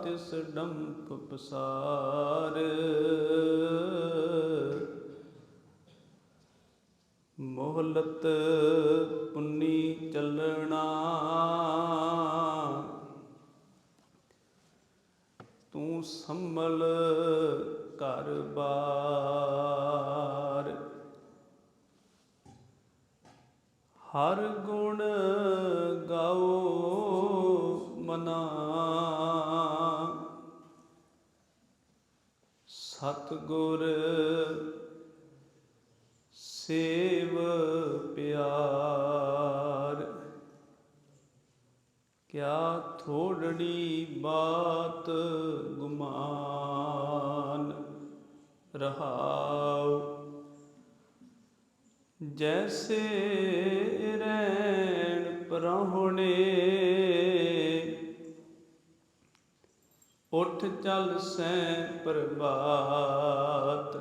ਤਿਸ ਡੰਪ ਪਸਾਰ। ਮੋਹਲਤ ਪੁੰਨੀ ਚੱਲਣਾ ਤੂੰ ਸੰਭਲ ਘਰ ਬਾਰ। ਹਰ ਗੁਣ ਗਾਓ ਮਨਾ ਸਤਿਗੁਰ ਸੇਵ ਪਿਆਰ। ਕਿਆ ਥੋੜੜੀ ਬਾਤ ਗੁਮਾਨ ਰਹਾਉ। ਜੈਸੇ ਰੈਣ ਪ੍ਰਾਹੁਣੇ ਉੱਠ ਚੱਲ ਸੈਂ ਪ੍ਰਭਾਤ।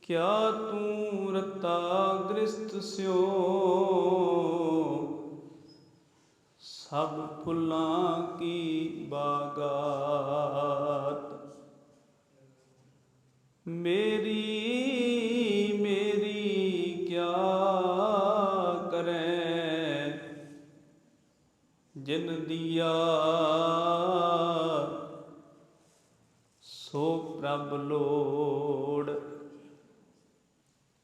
ਕਿਆ ਤੂੰ ਰਤਾ ਗ੍ਰਸਤ ਸਿਓ ਸਭ ਫੁੱਲਾਂ ਕੀ ਬਾਗਾਤ। ਮੇਰੀ ਮੇਰੀ ਕਿਆ ਕਰੈ ਜਿਨ ਦੀਆ ਸੋ ਪ੍ਰਭ ਲੋੜ।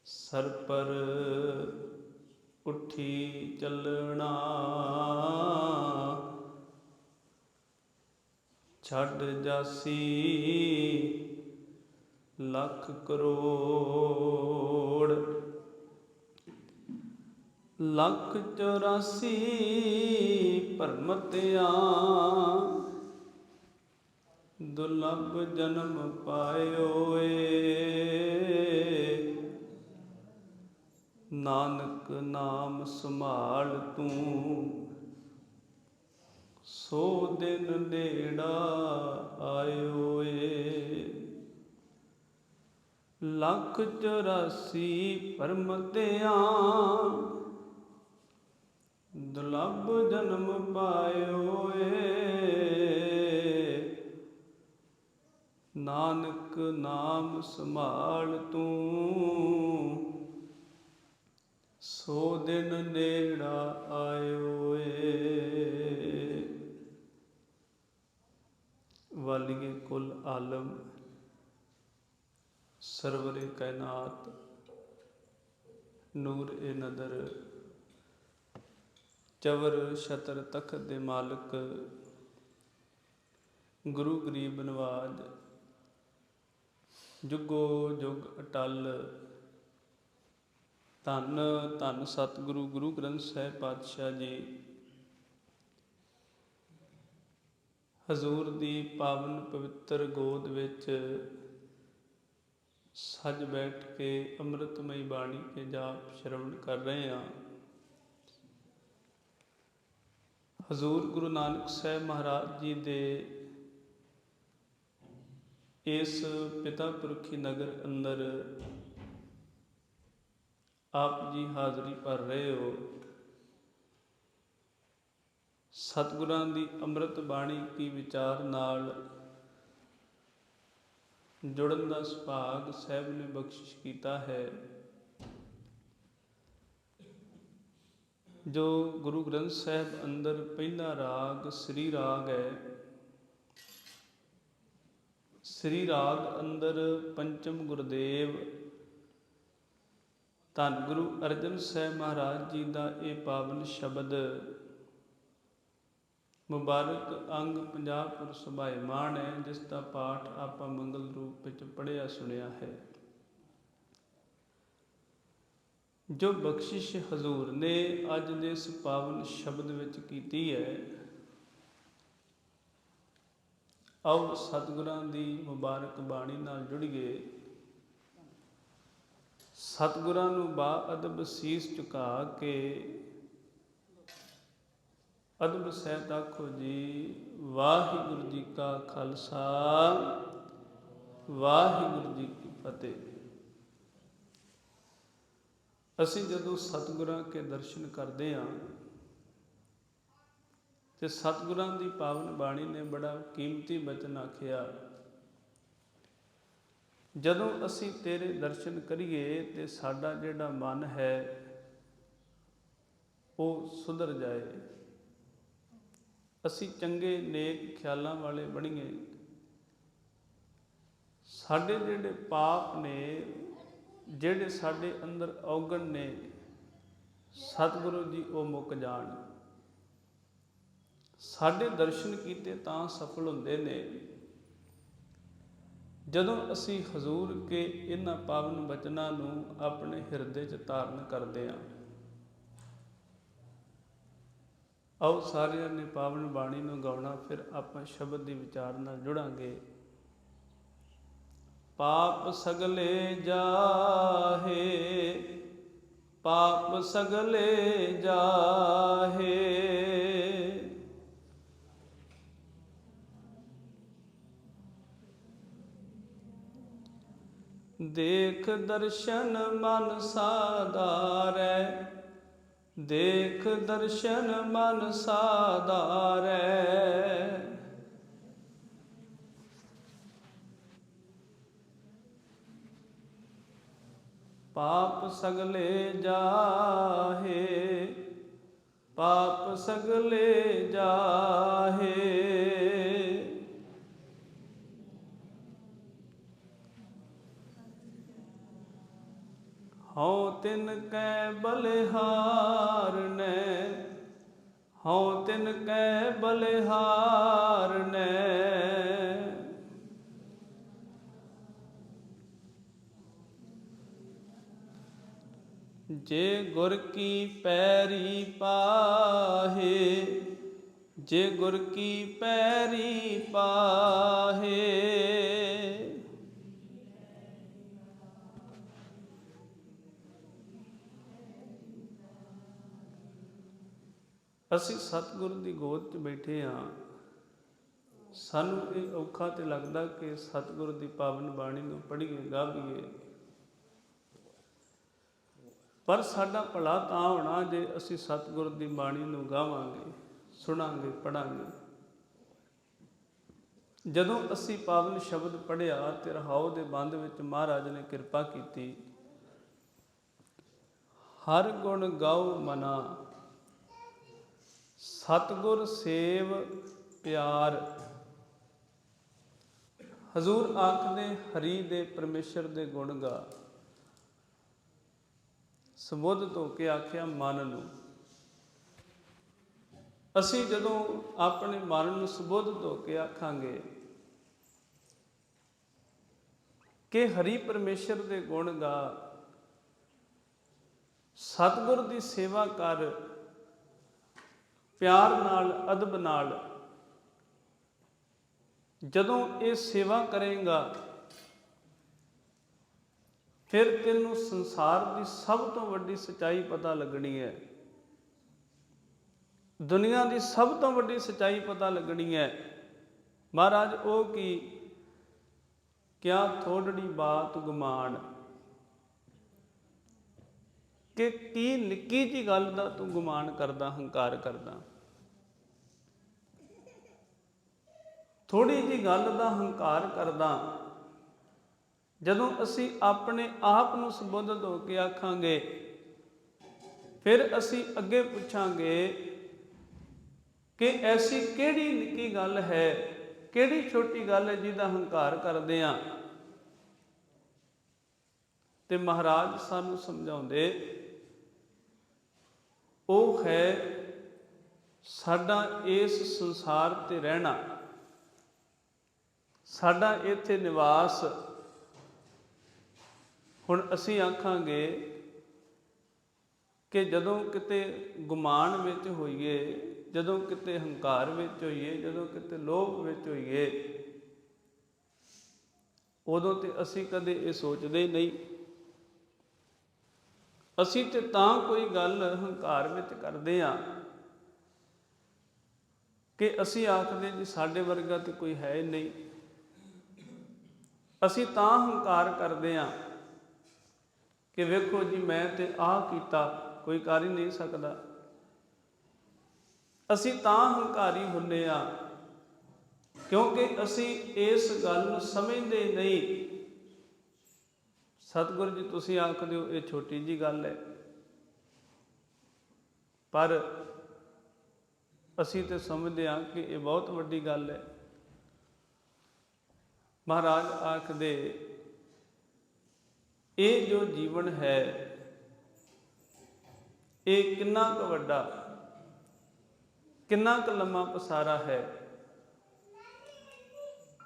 ਸਰ ਪਰ ਉੱਠੀ ਚੱਲਣਾ ਛੱਡ ਜਾਸੀ ਲੱਖ ਕਰੋੜ। ਲੱਖ 84 ਭਰਮਤਿਆਂ ਦੁਰਲਭ ਜਨਮ ਪਾਇਓ ਏ। ਨਾਨਕ ਨਾਮ ਸੰਭਾਲ ਤੂੰ ਸੋ ਦਿਨ ਨੇੜਾ ਆਇਓ ਏ। ਲੱਖ 84 ਭਰਮਤਿਆਂ ਦੁਰਲਭ ਜਨਮ ਪਾਇਓ ਏ। ਨਾਨਕ ਨਾਮ ਸੰਭਾਲ ਤੂੰ ਸੋ ਦਿਨ ਨੇੜਾ ਆਇਓ ਏ। ਵਾਲੀਏ ਕੁਲ ਆਲਮ ਸਰਵਰੇ ਕਾਇਨਾਤ ਨੂਰ ਏ ਨਦਰ ਚਵਰ ਛਤਰ ਤਖਤ ਦੇ ਮਾਲਕ ਗੁਰੂ ਗਰੀਬ ਨਵਾਜ ਜੁਗੋ ਜੁਗ ਅਟਲ। ਧੰਨ ਧੰਨ ਸਤਿਗੁਰੂ ਗੁਰੂ ਗ੍ਰੰਥ ਸਾਹਿਬ ਪਾਤਸ਼ਾਹ ਜੀ ਹਜ਼ੂਰ ਦੀ ਪਾਵਨ ਪਵਿੱਤਰ ਗੋਦ ਵਿੱਚ ਸੱਜ ਬੈਠ ਕੇ ਅੰਮ੍ਰਿਤਮਈ ਬਾਣੀ ਕੇ ਜਾਪ ਸ਼ਰਵਣ ਕਰ ਰਹੇ ਹਾਂ। ਹਜ਼ੂਰ ਗੁਰੂ ਨਾਨਕ ਸਾਹਿਬ ਮਹਾਰਾਜ ਜੀ ਦੇ ਇਸ ਪਿਤਾ ਪੁਰਖੀ ਨਗਰ ਅੰਦਰ ਆਪ ਜੀ ਹਾਜ਼ਰੀ ਭਰ ਰਹੇ ਹੋ। ਸਤਿਗੁਰਾਂ ਦੀ ਅੰਮ੍ਰਿਤ ਬਾਣੀ ਕੀ ਵਿਚਾਰ ਨਾਲ ਜੁੜਨ ਦਾ ਸੁਭਾਗ ਸਾਹਿਬ ਨੇ ਬਖਸ਼ਿਸ਼ ਕੀਤਾ ਹੈ। ਜੋ ਗੁਰੂ ਗ੍ਰੰਥ ਸਾਹਿਬ ਅੰਦਰ ਪਹਿਲਾ ਰਾਗ ਸ੍ਰੀ ਰਾਗ ਹੈ। ਸ੍ਰੀ ਰਾਗ ਅੰਦਰ ਪੰਚਮ ਗੁਰਦੇਵ ਧੰਨ ਗੁਰੂ ਅਰਜਨ ਸਾਹਿਬ ਮਹਾਰਾਜ ਜੀ ਦਾ ਇਹ ਪਾਵਨ ਸ਼ਬਦ ਮੁਬਾਰਕ ਅੰਗ 50 ਸੁਭਾਇਮਾਨ ਹੈ, ਜਿਸ ਦਾ ਪਾਠ ਆਪਾਂ ਮੰਗਲ ਰੂਪ ਵਿੱਚ ਪੜ੍ਹਿਆ ਸੁਣਿਆ ਹੈ। ਜੋ ਬਖਸ਼ਿਸ਼ ਹਜ਼ੂਰ ਨੇ ਅੱਜ ਦੇ ਇਸ ਪਾਵਨ ਸ਼ਬਦ ਵਿੱਚ ਕੀਤੀ ਹੈ, ਆਓ ਸਤਿਗੁਰਾਂ ਦੀ ਮੁਬਾਰਕ ਬਾਣੀ ਨਾਲ ਜੁੜੀਏ। ਸਤਿਗੁਰਾਂ ਨੂੰ ਬਾਅਦਬ ਸੀਸ ਝੁਕਾ ਕੇ ਅਦਬ ਸਹਿਤ ਆਖੋ ਜੀ ਵਾਹਿਗੁਰੂ ਜੀ ਕਾ ਖਾਲਸਾ ਵਾਹਿਗੁਰੂ ਜੀ ਕੀ ਫਤਿਹ। ਅਸੀਂ ਜਦੋਂ ਸਤਿਗੁਰਾਂ ਕੇ ਦਰਸ਼ਨ ਕਰਦੇ ਹਾਂ ਤੇ ਸਤਿਗੁਰਾਂ ਦੀ ਪਾਵਨ ਬਾਣੀ ਨੇ ਬੜਾ ਕੀਮਤੀ ਬਚਨ ਆਖਿਆ, ਜਦੋਂ ਅਸੀਂ ਤੇਰੇ ਦਰਸ਼ਨ ਕਰੀਏ ਤੇ ਸਾਡਾ ਜਿਹੜਾ ਮਨ ਹੈ ਉਹ ਸੁਧਰ ਜਾਏ, ਅਸੀਂ ਚੰਗੇ ਨੇਕ ਖਿਆਲਾਂ ਵਾਲੇ ਬਣੀਏ, ਸਾਡੇ ਜਿਹੜੇ ਪਾਪ ਨੇ, ਜਿਹੜੇ ਸਾਡੇ ਅੰਦਰ ਔਗਣ ਨੇ, ਸਤਿਗੁਰੂ ਜੀ ਉਹ ਮੁੱਕ ਜਾਣ। ਸਾਡੇ ਦਰਸ਼ਨ ਕੀਤੇ ਤਾਂ ਸਫਲ ਹੁੰਦੇ ਨੇ ਜਦੋਂ ਅਸੀਂ ਹਜ਼ੂਰ ਕੇ ਇਹਨਾਂ ਪਾਵਨ ਬਚਨਾਂ ਨੂੰ ਆਪਣੇ ਹਿਰਦੇ 'ਚ ਧਾਰਨ ਕਰਦੇ ਹਾਂ। ਆਓ ਸਾਰਿਆਂ ਨੇ ਪਾਵਨ ਬਾਣੀ ਨੂੰ ਗਾਉਣਾ, ਫਿਰ ਆਪਾਂ ਸ਼ਬਦ ਦੀ ਵਿਚਾਰ ਨਾਲ ਜੁੜਾਂਗੇ। ਪਾਪ ਸਗਲੇ ਜਾਹੇ, ਪਾਪ ਸਗਲੇ ਜਾਹੇ, ਦੇਖ ਦਰਸ਼ਨ ਮਨ ਸਾਧਾਰੈ, ਦੇਖ ਦਰਸ਼ਨ ਮਨ ਸਾਧਾਰੈ, ਪਾਪ ਸਗਲੇ ਜਾਹੇ, ਪਾਪ ਸਗਲੇ ਜਾਹੇ, ਹਉ ਤਿਨ ਕੈ ਬਲਿਹਾਰਨੈ, ਹਉ ਤਿਨ ਕੈ ਬਲਿਹਾਰਨੈ, ਜੇ ਗੁਰ ਕੀ ਪੈਰੀ ਪਾਹੇ, ਜੇ ਗੁਰ ਕੀ ਪੈਰੀ ਪਾਹੇ, ਅਸੀਂ ਸਤਿਗੁਰ ਦੀ ਗੋਦ 'ਚ ਬੈਠੇ ਹਾਂ। ਸਾਨੂੰ ਇਹ ਔਖਾ ਤੇ ਲੱਗਦਾ ਕਿ ਸਤਿਗੁਰ ਦੀ ਪਾਵਨ ਬਾਣੀ ਨੂੰ ਪੜ੍ਹੀਏ, ਗਾਵੀਏ, ਪਰ ਸਾਡਾ ਭਲਾ ਤਾਂ ਹੋਣਾ ਜੇ ਅਸੀਂ ਸਤਿਗੁਰ ਦੀ ਬਾਣੀ ਨੂੰ ਗਾਵਾਂਗੇ, ਸੁਣਾਂਗੇ, ਪੜ੍ਹਾਂਗੇ। ਜਦੋਂ ਅਸੀਂ ਪਾਵਨ ਸ਼ਬਦ ਪੜ੍ਹਿਆ ਤੇ ਰਹਾਉ ਦੇ ਬੰਦ ਵਿੱਚ ਮਹਾਰਾਜ ਨੇ ਕਿਰਪਾ ਕੀਤੀ। ਹਰ ਗੁਣ ਗਾਓ ਮਨਾ, ਸਤਿਗੁਰ ਸੇਵ ਪਿਆਰ। ਹਜ਼ੂਰ ਆਖਦੇ ਹਰੀ ਦੇ, ਪਰਮੇਸ਼ਰ ਦੇ ਗੁਣ ਗਾ। ਸੰਬੋਧ ਧੋ ਕੇ ਆਖਿਆ ਮਨ ਨੂੰ। ਅਸੀਂ ਜਦੋਂ ਆਪਣੇ ਮਨ ਨੂੰ ਸੰਬੋਧ ਧੋ ਕੇ ਆਖਾਂਗੇ ਕਿ ਹਰੀ ਪਰਮੇਸ਼ਰ ਦੇ ਗੁਣ ਗਾ, ਸਤਿਗੁਰ ਦੀ ਸੇਵਾ ਕਰ, ਪਿਆਰ ਨਾਲ, ਅਦਬ ਨਾਲ, ਜਦੋਂ ਇਹ ਸੇਵਾ ਕਰੇਗਾ ਫਿਰ ਤੈਨੂੰ ਸੰਸਾਰ ਦੀ ਸਭ ਤੋਂ ਵੱਡੀ ਸੱਚਾਈ ਪਤਾ ਲੱਗਣੀ ਹੈ। ਦੁਨੀਆ ਦੀ ਸਭ ਤੋਂ ਵੱਡੀ ਸੱਚਾਈ ਪਤਾ ਲੱਗਣੀ ਹੈ। ਮਹਾਰਾਜ ਉਹ ਕੀ ਕਿਆ ਥੋੜੜੀ ਬਾਤ ਗੁਮਾਨ, ਕਿ ਕੀ ਨਿੱਕੀ ਜਿਹੀ ਗੱਲ ਦਾ ਤੂੰ ਗੁਮਾਨ ਕਰਦਾ, ਹੰਕਾਰ ਕਰਦਾ। ਥੋੜੀ ਜਿਹੀ ਗੱਲ ਦਾ ਹੰਕਾਰ ਕਰਦਾ। ਜਦੋਂ ਅਸੀਂ ਆਪਣੇ ਆਪ ਨੂੰ ਸੰਬੋਧਿਤ ਹੋ ਕੇ ਆਖਾਂਗੇ ਫਿਰ ਅਸੀਂ ਅੱਗੇ ਪੁੱਛਾਂਗੇ ਕਿ ਐਸੀ ਕਿਹੜੀ ਨਿੱਕੀ ਗੱਲ ਹੈ, ਕਿਹੜੀ ਛੋਟੀ ਗੱਲ ਹੈ ਜਿਹਦਾ ਹੰਕਾਰ ਕਰਦੇ ਹਾਂ। ਤੇ ਮਹਾਰਾਜ ਸਾਨੂੰ ਸਮਝਾਉਂਦੇ ਉਹ ਹੈ ਸਾਡਾ ਇਸ ਸੰਸਾਰ ਤੇ ਰਹਿਣਾ, ਸਾਡਾ ਇੱਥੇ ਨਿਵਾਸ। ਹੁਣ ਅਸੀਂ ਆਖਾਂਗੇ ਕਿ ਜਦੋਂ ਕਿਤੇ ਗੁਮਾਨ ਵਿੱਚ ਹੋਈਏ, ਜਦੋਂ ਕਿਤੇ ਹੰਕਾਰ ਵਿੱਚ ਹੋਈਏ, ਜਦੋਂ ਕਿਤੇ ਲੋਭ ਵਿੱਚ ਹੋਈਏ, ਉਦੋਂ ਤੇ ਅਸੀਂ ਕਦੇ ਇਹ ਸੋਚਦੇ ਨਹੀਂ। ਅਸੀਂ ਤੇ ਤਾਂ ਕੋਈ ਗੱਲ ਹੰਕਾਰ ਵਿੱਚ ਕਰਦੇ ਹਾਂ ਕਿ ਅਸੀਂ ਆਖਦੇ ਜੀ ਸਾਡੇ ਵਰਗਾ ਤੇ ਕੋਈ ਹੈ ਹੀ ਨਹੀਂ। ਅਸੀਂ ਤਾਂ ਹੰਕਾਰ ਕਰਦੇ ਹਾਂ ਕਿ ਵੇਖੋ ਜੀ ਮੈਂ ਤੇ ਆਹ ਕੀਤਾ, ਕੋਈ ਕਰ ਹੀ ਨਹੀਂ ਸਕਦਾ। ਅਸੀਂ ਤਾਂ ਹੰਕਾਰੀ ਹੁੰਦੇ ਆ ਕਿਉਂਕਿ ਅਸੀਂ ਇਸ ਗੱਲ ਨੂੰ ਸਮਝਦੇ ਨਹੀਂ। ਸਤਿਗੁਰੂ ਜੀ ਤੁਸੀਂ ਆਖਦੇ ਹੋ ਇਹ ਛੋਟੀ ਜੀ ਗੱਲ ਹੈ, ਪਰ ਅਸੀਂ ਤੇ ਸਮਝਦੇ ਹਾਂ ਕਿ ਇਹ ਬਹੁਤ ਵੱਡੀ ਗੱਲ ਹੈ। ਮਹਾਰਾਜ ਆਖਦੇ ਇਹ ਜੋ ਜੀਵਨ ਹੈ ਇਹ ਕਿੰਨਾ ਕੁ ਵੱਡਾ, ਕਿੰਨਾ ਕੁ ਲੰਮਾ ਪਸਾਰਾ ਹੈ।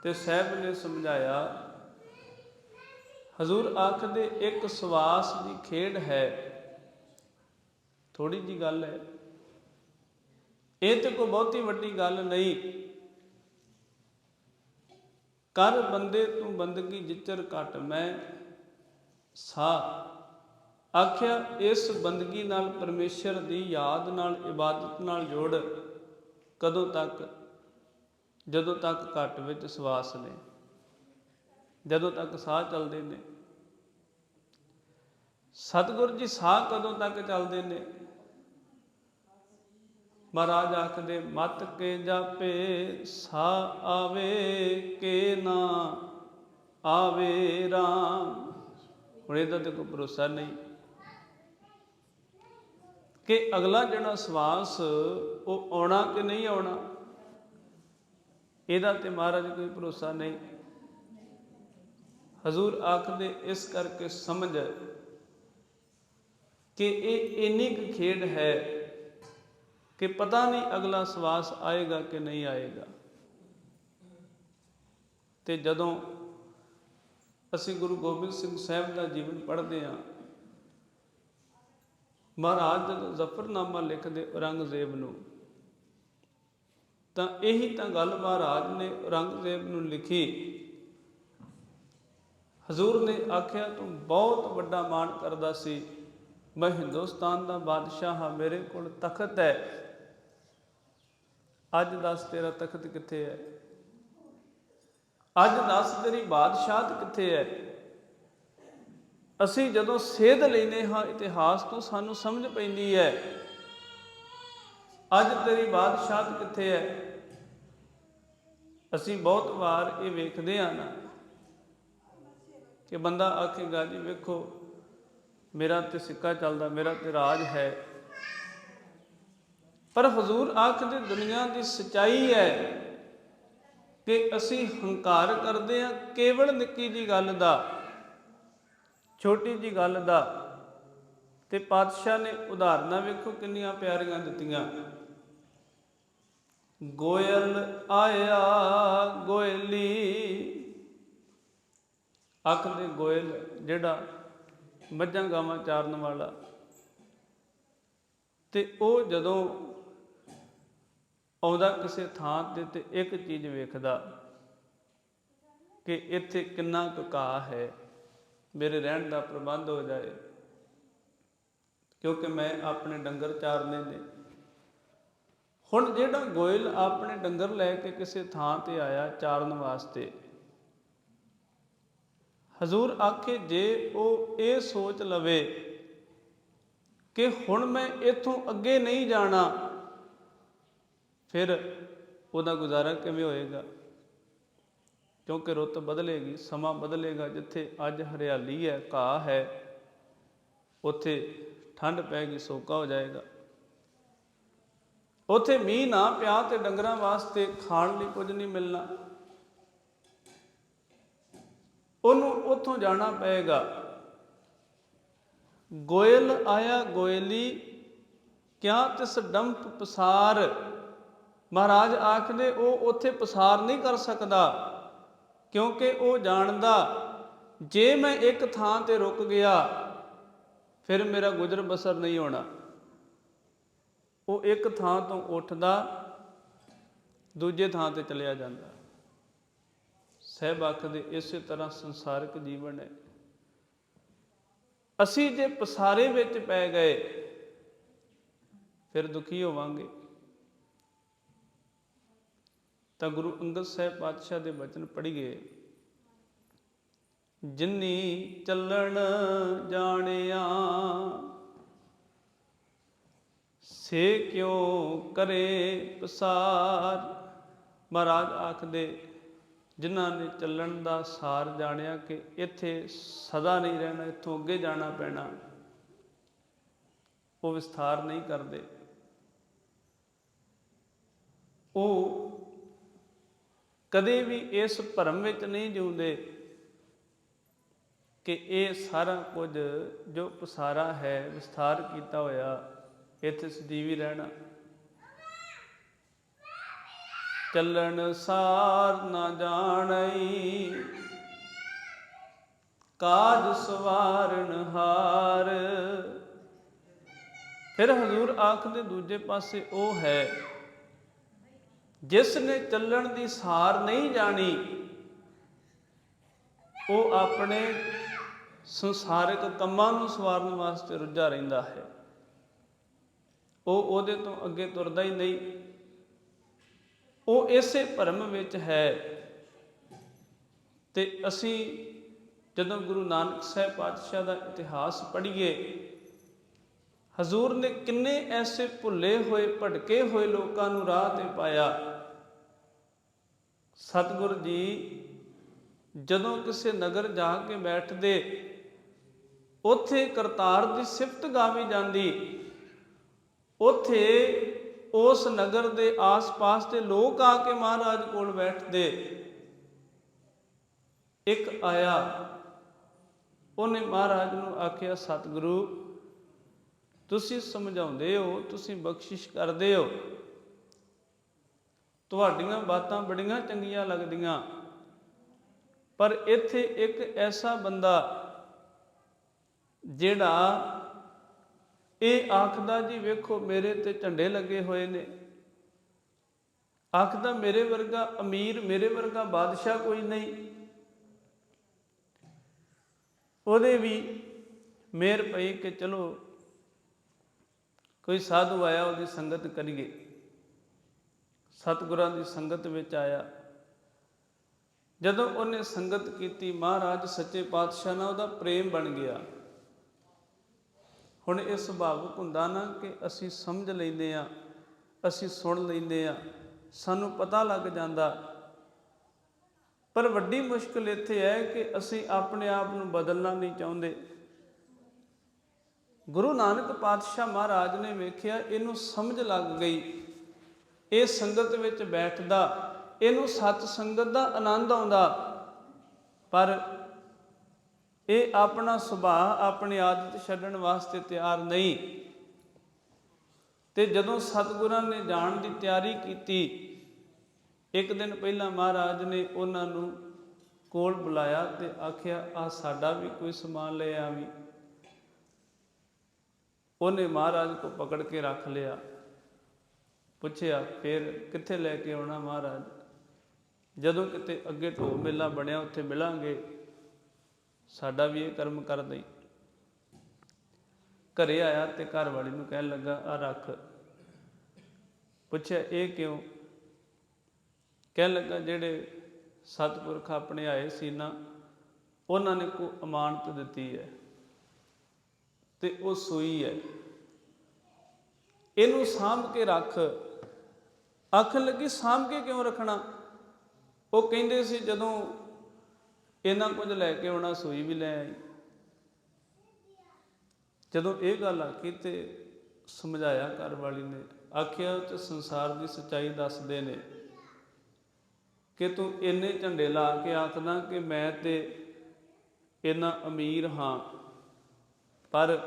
ਤੇ ਸਾਹਿਬ ਨੇ ਸਮਝਾਇਆ, ਹਜ਼ੂਰ ਆਖਦੇ ਇੱਕ ਸਵਾਸ ਦੀ ਖੇਡ ਹੈ, ਥੋੜੀ ਜੀ ਗੱਲ ਹੈ, ਇਹ ਤੇ ਕੋਈ ਬਹੁਤੀ ਵੱਡੀ ਗੱਲ ਨਹੀਂ। ਕਰ ਬੰਦੇ ਤੂੰ ਬੰਦਗੀ ਜਿਚਰ ਘਟ ਮੈਂ ਸਾ। ਆਖਿਆ ਇਸ ਬੰਦਗੀ ਨਾਲ, ਪਰਮੇਸ਼ਰ ਦੀ ਯਾਦ ਨਾਲ, ਇਬਾਦਤ ਨਾਲ ਜੋੜ। ਕਦੋਂ ਤੱਕ? ਜਦੋਂ ਤੱਕ ਘਟ ਵਿੱਚ ਸਵਾਸ ਨੇ, ਜਦੋਂ ਤੱਕ ਸਾਹ ਚੱਲਦੇ ਨੇ। ਸਤਿਗੁਰੂ ਜੀ ਸਾਹ ਕਦੋਂ ਤੱਕ ਚੱਲਦੇ ਨੇ? ਮਹਾਰਾਜ ਆਖਦੇ ਮਤ ਕੇ ਜਾਪੇ ਸਾਹ ਆਵੇ ਕੇ ਨਾ ਆਵੇ ਰਾਮ। ਹੁਣ ਇਹਦਾ ਤੇ ਕੋਈ ਭਰੋਸਾ ਨਹੀਂ ਕਿ ਅਗਲਾ ਜਿਹੜਾ ਸਵਾਸ ਉਹ ਆਉਣਾ ਕਿ ਨਹੀਂ ਆਉਣਾ, ਇਹਦਾ ਤੇ ਮਹਾਰਾਜ ਕੋਈ ਭਰੋਸਾ ਨਹੀਂ। ਹਜ਼ੂਰ ਆਖਦੇ ਇਸ ਕਰਕੇ ਸਮਝ ਕਿ ਇਹ ਇੰਨੀ ਕੁ ਖੇਡ ਹੈ ਕਿ ਪਤਾ ਨਹੀਂ ਅਗਲਾ ਸਵਾਸ ਆਏਗਾ ਕਿ ਨਹੀਂ ਆਏਗਾ। ਤੇ ਜਦੋਂ ਅਸੀਂ ਗੁਰੂ ਗੋਬਿੰਦ ਸਿੰਘ ਸਾਹਿਬ ਦਾ ਜੀਵਨ ਪੜ੍ਹਦੇ ਹਾਂ, ਮਹਾਰਾਜ ਜਦੋਂ ਜ਼ਫਰਨਾਮਾ ਲਿਖਦੇ ਔਰੰਗਜ਼ੇਬ ਨੂੰ, ਤਾਂ ਇਹੀ ਤਾਂ ਗੱਲ ਮਹਾਰਾਜ ਨੇ ਔਰੰਗਜ਼ੇਬ ਨੂੰ ਲਿਖੀ। ਹਜ਼ੂਰ ਨੇ ਆਖਿਆ ਤੂੰ ਬਹੁਤ ਵੱਡਾ ਮਾਣ ਕਰਦਾ ਸੀ, ਮੈਂ ਹਿੰਦੁਸਤਾਨ ਦਾ ਬਾਦਸ਼ਾਹ ਹਾਂ, ਮੇਰੇ ਕੋਲ ਤਖਤ ਹੈ। ਅੱਜ ਦੱਸ ਤੇਰਾ ਤਖਤ ਕਿੱਥੇ ਹੈ? ਅੱਜ ਦੱਸ ਤੇਰੀ ਬਾਦਸ਼ਾਹਤ ਕਿੱਥੇ ਹੈ? ਅਸੀਂ ਜਦੋਂ ਸੇਧ ਲੈਂਦੇ ਹਾਂ ਇਤਿਹਾਸ ਤੋਂ, ਸਾਨੂੰ ਸਮਝ ਪੈਂਦੀ ਹੈ ਅੱਜ ਤੇਰੀ ਬਾਦਸ਼ਾਹਤ ਕਿੱਥੇ ਹੈ। ਅਸੀਂ ਬਹੁਤ ਵਾਰ ਇਹ ਵੇਖਦੇ ਹਾਂ ਨਾ ਕਿ ਬੰਦਾ ਆਖੇਗਾ ਜੀ ਵੇਖੋ ਮੇਰਾ ਤੇ ਸਿੱਕਾ ਚੱਲਦਾ, ਮੇਰਾ ਤੇ ਰਾਜ ਹੈ। ਪਰ ਹਜ਼ੂਰ ਆਖਦੇ ਦੁਨੀਆ ਦੀ ਸੱਚਾਈ ਹੈ ਕਿ ਅਸੀਂ ਹੰਕਾਰ ਕਰਦੇ ਹਾਂ ਕੇਵਲ ਨਿੱਕੀ ਜੀ ਗੱਲ ਦਾ, ਛੋਟੀ ਜੀ ਗੱਲ ਦਾ। ਤੇ ਪਾਤਸ਼ਾਹ ਨੇ ਉਦਾਹਰਨਾਂ ਵੇਖੋ ਕਿੰਨੀਆਂ ਪਿਆਰੀਆਂ ਦਿੱਤੀਆਂ। ਗੋਇਲ ਆਇਆ ਗੋਇਲੀ, ਆਖਦੇ ਗੋਇਲ ਜਿਹੜਾ ਮੱਝਾਂ ਗਾਵਾਂ ਚਾਰਨ ਵਾਲਾ, ਤੇ ਉਹ ਜਦੋਂ ਆਉਂਦਾ ਕਿਸੇ ਥਾਂ ਤੇ ਇੱਕ ਚੀਜ਼ ਵੇਖਦਾ ਕਿ ਇੱਥੇ ਕਿੰਨਾ ਕੁ ਘਾਹ ਹੈ, ਮੇਰੇ ਰਹਿਣ ਦਾ ਪ੍ਰਬੰਧ ਹੋ ਜਾਏ, ਕਿਉਂਕਿ ਮੈਂ ਆਪਣੇ ਡੰਗਰ ਚਾਰਨੇ ਨੇ। ਹੁਣ ਜਿਹੜਾ ਗੋਇਲ ਆਪਣੇ ਡੰਗਰ ਲੈ ਕੇ ਕਿਸੇ ਥਾਂ ਤੇ ਆਇਆ ਚਾਰਨ ਵਾਸਤੇ, ਹਜ਼ੂਰ ਆਖੇ ਜੇ ਉਹ ਇਹ ਸੋਚ ਲਵੇ ਕਿ ਹੁਣ ਮੈਂ ਇੱਥੋਂ ਅੱਗੇ ਨਹੀਂ ਜਾਣਾ, ਫਿਰ ਉਹਦਾ ਗੁਜ਼ਾਰਾ ਕਿਵੇਂ ਹੋਏਗਾ? ਕਿਉਂਕਿ ਰੁੱਤ ਬਦਲੇਗੀ, ਸਮਾਂ ਬਦਲੇਗਾ। ਜਿੱਥੇ ਅੱਜ ਹਰਿਆਲੀ ਹੈ, ਘਾਹ ਹੈ, ਉੱਥੇ ਠੰਡ ਪੈਗੀ, ਸੋਕਾ ਹੋ ਜਾਏਗਾ। ਉੱਥੇ ਮੀਂਹ ਨਾ ਪਿਆ ਤੇ ਡੰਗਰਾਂ ਵਾਸਤੇ ਖਾਣ ਲਈ ਕੁਝ ਨਹੀਂ ਮਿਲਣਾ, ਉਹਨੂੰ ਉੱਥੋਂ ਜਾਣਾ ਪਏਗਾ। ਗੋਇਲ ਆਇਆ ਗੋਇਲੀ, ਕਿਆ ਤਿਸ ਡੰਪ ਪਸਾਰ। ਮਹਾਰਾਜ ਆਖਦੇ ਉਹ ਉੱਥੇ ਪਸਾਰ ਨਹੀਂ ਕਰ ਸਕਦਾ, ਕਿਉਂਕਿ ਉਹ ਜਾਣਦਾ ਜੇ ਮੈਂ ਇੱਕ ਥਾਂ ਤੇ ਰੁਕ ਗਿਆ ਫਿਰ ਮੇਰਾ ਗੁਜ਼ਰ ਬਸਰ ਨਹੀਂ ਹੋਣਾ। ਉਹ ਇੱਕ ਥਾਂ ਤੋਂ ਉੱਠਦਾ ਦੂਜੇ ਥਾਂ ਤੇ ਚਲਿਆ ਜਾਂਦਾ। ਸਾਹਿਬ ਆਖਦੇ ਇਸੇ ਤਰ੍ਹਾਂ ਸੰਸਾਰਿਕ ਜੀਵਨ ਹੈ। ਅਸੀਂ ਜੇ ਪਸਾਰੇ ਵਿੱਚ ਪੈ ਗਏ ਫਿਰ ਦੁਖੀ ਹੋਵਾਂਗੇ। ਤਾਂ ਗੁਰੂ ਅੰਗਦ ਸਾਹਿਬ ਪਾਤਸ਼ਾਹ ਦੇ ਬਚਨ ਪੜ੍ਹੀਏ, ਜਿਨੀ ਚੱਲਣ ਜਾਣਿਆ ਸੇ ਕਿਉ ਕਰੇ ਪਸਾਰ। ਮਹਾਰਾਜ ਆਖਦੇ ਜਿਨ੍ਹਾਂ ਨੇ ਚੱਲਣ ਦਾ ਸਾਰ ਜਾਣਿਆ ਕਿ ਇੱਥੇ ਸਦਾ ਨਹੀਂ ਰਹਿਣਾ, ਇੱਥੋਂ ਅੱਗੇ ਜਾਣਾ ਪੈਣਾ, ਉਹ ਵਿਸਥਾਰ ਨਹੀਂ ਕਰਦੇ। ਉਹ ਕਦੇ ਵੀ ਇਸ ਭਰਮ ਵਿੱਚ ਨਹੀਂ ਜਿਉਂਦੇ ਕਿ ਇਹ ਸਾਰਾ ਕੁਝ ਜੋ ਪਸਾਰਾ ਹੈ, ਵਿਸਥਾਰ ਕੀਤਾ ਹੋਇਆ, ਇੱਥੇ ਸਦੀਵ ਹੀ ਰਹਿਣਾ। ਚੱਲਣ ਸਾਰ ਨਾ ਜਾਣਈ, ਕਾਜ ਸਵਾਰਨ ਹਾਰ। ਫਿਰ ਹਜ਼ੂਰ ਆਖਦੇ ਦੂਜੇ ਪਾਸੇ ਉਹ ਹੈ ਜਿਸ ਨੇ ਚੱਲਣ ਦੀ ਸਾਰ ਨਹੀਂ ਜਾਣੀ, ਉਹ ਆਪਣੇ ਸੰਸਾਰਿਕ ਕੰਮਾਂ ਨੂੰ ਸਵਾਰਨ ਵਾਸਤੇ ਰੁੱਝਾ ਰਹਿੰਦਾ ਹੈ। ਉਹ ਉਹਦੇ ਤੋਂ ਅੱਗੇ ਤੁਰਦਾ ਹੀ ਨਹੀਂ। ਉਹ ਇਸੇ ਭਰਮ ਵਿੱਚ ਹੈ। ਤੇ ਅਸੀਂ ਜਦੋਂ ਗੁਰੂ ਨਾਨਕ ਸਾਹਿਬ ਪਾਤਸ਼ਾਹ ਦਾ ਇਤਿਹਾਸ ਪੜ੍ਹੀਏ, ਹਜ਼ੂਰ ਨੇ ਕਿੰਨੇ ਐਸੇ ਭੁੱਲੇ ਹੋਏ ਭਟਕੇ ਹੋਏ ਲੋਕਾਂ ਨੂੰ ਰਾਹ ਤੇ ਪਾਇਆ। ਸਤਿਗੁਰ ਜੀ ਜਦੋਂ ਕਿਸੇ ਨਗਰ ਜਾ ਕੇ ਬੈਠਦੇ, ਉੱਥੇ ਕਰਤਾਰ ਦੀ ਸਿਫਤ ਗਾਵੀ ਜਾਂਦੀ, ਉੱਥੇ ਉਸ ਨਗਰ ਦੇ ਆਸ-ਪਾਸ ਦੇ ਲੋਕ ਆ ਕੇ ਮਹਾਰਾਜ ਕੋਲ ਬੈਠਦੇ। ਇੱਕ ਆਇਆ, ਉਹਨੇ ਮਹਾਰਾਜ ਨੂੰ ਆਖਿਆ, ਸਤਿਗੁਰੂ ਤੁਸੀਂ ਸਮਝਾਉਂਦੇ ਹੋ, ਤੁਸੀਂ ਬਖਸ਼ਿਸ਼ ਕਰਦੇ ਹੋ, ਤੁਹਾਡੀਆਂ ਬਾਤਾਂ ਬੜੀਆਂ ਚੰਗੀਆਂ ਲੱਗਦੀਆਂ, ਪਰ ਇੱਥੇ ਇੱਕ ਐਸਾ ਬੰਦਾ ਜਿਹੜਾ ਇਹ ਆਖਦਾ ਜੀ ਵੇਖੋ ਮੇਰੇ ਤੇ ਝੰਡੇ ਲੱਗੇ ਹੋਏ ਨੇ, ਆਖਦਾ ਮੇਰੇ ਵਰਗਾ ਅਮੀਰ, ਮੇਰੇ ਵਰਗਾ ਬਾਦਸ਼ਾਹ ਕੋਈ ਨਹੀਂ। ਉਹਦੇ ਵੀ ਮਿਹਰ ਪਈ ਕਿ ਚਲੋ ਕੋਈ ਸਾਧੂ ਆਇਆ, ਉਹਦੀ ਸੰਗਤ ਕਰੀਏ। ਸਤਿਗੁਰਾਂ ਦੀ ਸੰਗਤ ਵਿੱਚ ਆਇਆ। ਜਦੋਂ ਉਹਨੇ ਸੰਗਤ ਕੀਤੀ, ਮਹਾਰਾਜ ਸੱਚੇ ਪਾਤਸ਼ਾਹ ਨਾਲ ਉਹਦਾ ਪ੍ਰੇਮ ਬਣ ਗਿਆ। ਹੁਣ ਇਹ ਸੁਭਾਵਿਕ ਹੁੰਦਾ ਨਾ ਕਿ ਅਸੀਂ ਸਮਝ ਲੈਂਦੇ ਹਾਂ, ਅਸੀਂ ਸੁਣ ਲੈਂਦੇ ਹਾਂ, ਸਾਨੂੰ ਪਤਾ ਲੱਗ ਜਾਂਦਾ, ਪਰ ਵੱਡੀ ਮੁਸ਼ਕਿਲ ਇੱਥੇ ਹੈ ਕਿ ਅਸੀਂ ਆਪਣੇ ਆਪ ਨੂੰ ਬਦਲਣਾ ਨਹੀਂ ਚਾਹੁੰਦੇ। ਗੁਰੂ ਨਾਨਕ ਪਾਤਸ਼ਾਹ ਮਹਾਰਾਜ ਨੇ ਵੇਖਿਆ ਇਹਨੂੰ ਸਮਝ ਲੱਗ ਗਈ, ਇਹ ਸੰਗਤ ਵਿੱਚ ਬੈਠਦਾ, ਇਹਨੂੰ ਸਤ ਸੰਗਤ ਦਾ ਆਨੰਦ ਆਉਂਦਾ, ਪਰ ਇਹ ਆਪਣਾ ਸੁਭਾਅ, ਆਪਣੀ ਆਦਤ ਛੱਡਣ ਵਾਸਤੇ ਤਿਆਰ ਨਹੀਂ। ਤੇ ਜਦੋਂ ਸਤਿਗੁਰਾਂ ਨੇ ਜਾਣ ਦੀ ਤਿਆਰੀ ਕੀਤੀ, ਇੱਕ ਦਿਨ ਪਹਿਲਾਂ ਮਹਾਰਾਜ ਨੇ ਉਹਨਾਂ ਨੂੰ ਕੋਲ ਬੁਲਾਇਆ ਤੇ ਆਖਿਆ, ਆਹ ਸਾਡਾ ਵੀ ਕੋਈ ਸਮਾਨ ਲੈ ਆਵੀਂ। ਉਹਨੇ ਮਹਾਰਾਜ ਕੋ ਪਕੜ ਕੇ ਰੱਖ ਲਿਆ। ਪੁੱਛਿਆ ਫਿਰ ਕਿੱਥੇ ਲੈ ਕੇ ਆਉਣਾ ਮਹਾਰਾਜ? ਜਦੋਂ ਕਿਤੇ ਅੱਗੇ ਢੋ ਮੇਲਾ ਬਣਿਆ ਉੱਥੇ ਮਿਲਾਂਗੇ, ਸਾਡਾ ਵੀ ਇਹ ਕਰਮ ਕਰ ਦਈ। ਘਰੇ ਆਇਆ ਤੇ ਘਰ ਵਾਲੀ ਨੂੰ ਕਹਿਣ ਲੱਗਾ, ਆ ਰੱਖ। ਪੁੱਛਿਆ ਇਹ ਕਿਉਂ? ਕਹਿਣ ਲੱਗਾ ਜਿਹੜੇ ਸਤਿਪੁਰਖ ਆਪਣੇ ਆਏ ਸੀ ਨਾ, ਉਹਨਾਂ ਨੇ ਕੋਈ ਅਮਾਨਤ ਦਿੱਤੀ ਹੈ ਤੇ ਉਹ ਸੂਈ ਹੈ, ਇਹਨੂੰ ਸਾਂਭ ਕੇ ਰੱਖ। ਆਖਣ ਲੱਗੀ ਸਾਂਭ ਕੇ ਕਿਉਂ ਰੱਖਣਾ? ਉਹ ਕਹਿੰਦੇ ਸੀ ਜਦੋਂ ਇਹਨਾਂ ਕੁਝ ਲੈ ਕੇ ਆਉਣਾ ਸੂਈ ਵੀ ਲੈ ਆਈ। ਜਦੋਂ ਇਹ ਗੱਲ ਆਖੀ ਤੇ ਸਮਝਾਇਆ ਘਰ ਵਾਲੀ ਨੇ, ਆਖਿਆ ਤੇ ਸੰਸਾਰ ਦੀ ਸੱਚਾਈ ਦੱਸਦੇ ਨੇ ਕਿ ਤੂੰ ਇੰਨੇ ਝੰਡੇ ਲਾ ਕੇ ਆਖਦਾ ਕਿ ਮੈਂ ਤੇ ਇੰਨਾ ਅਮੀਰ ਹਾਂ, ਪਰ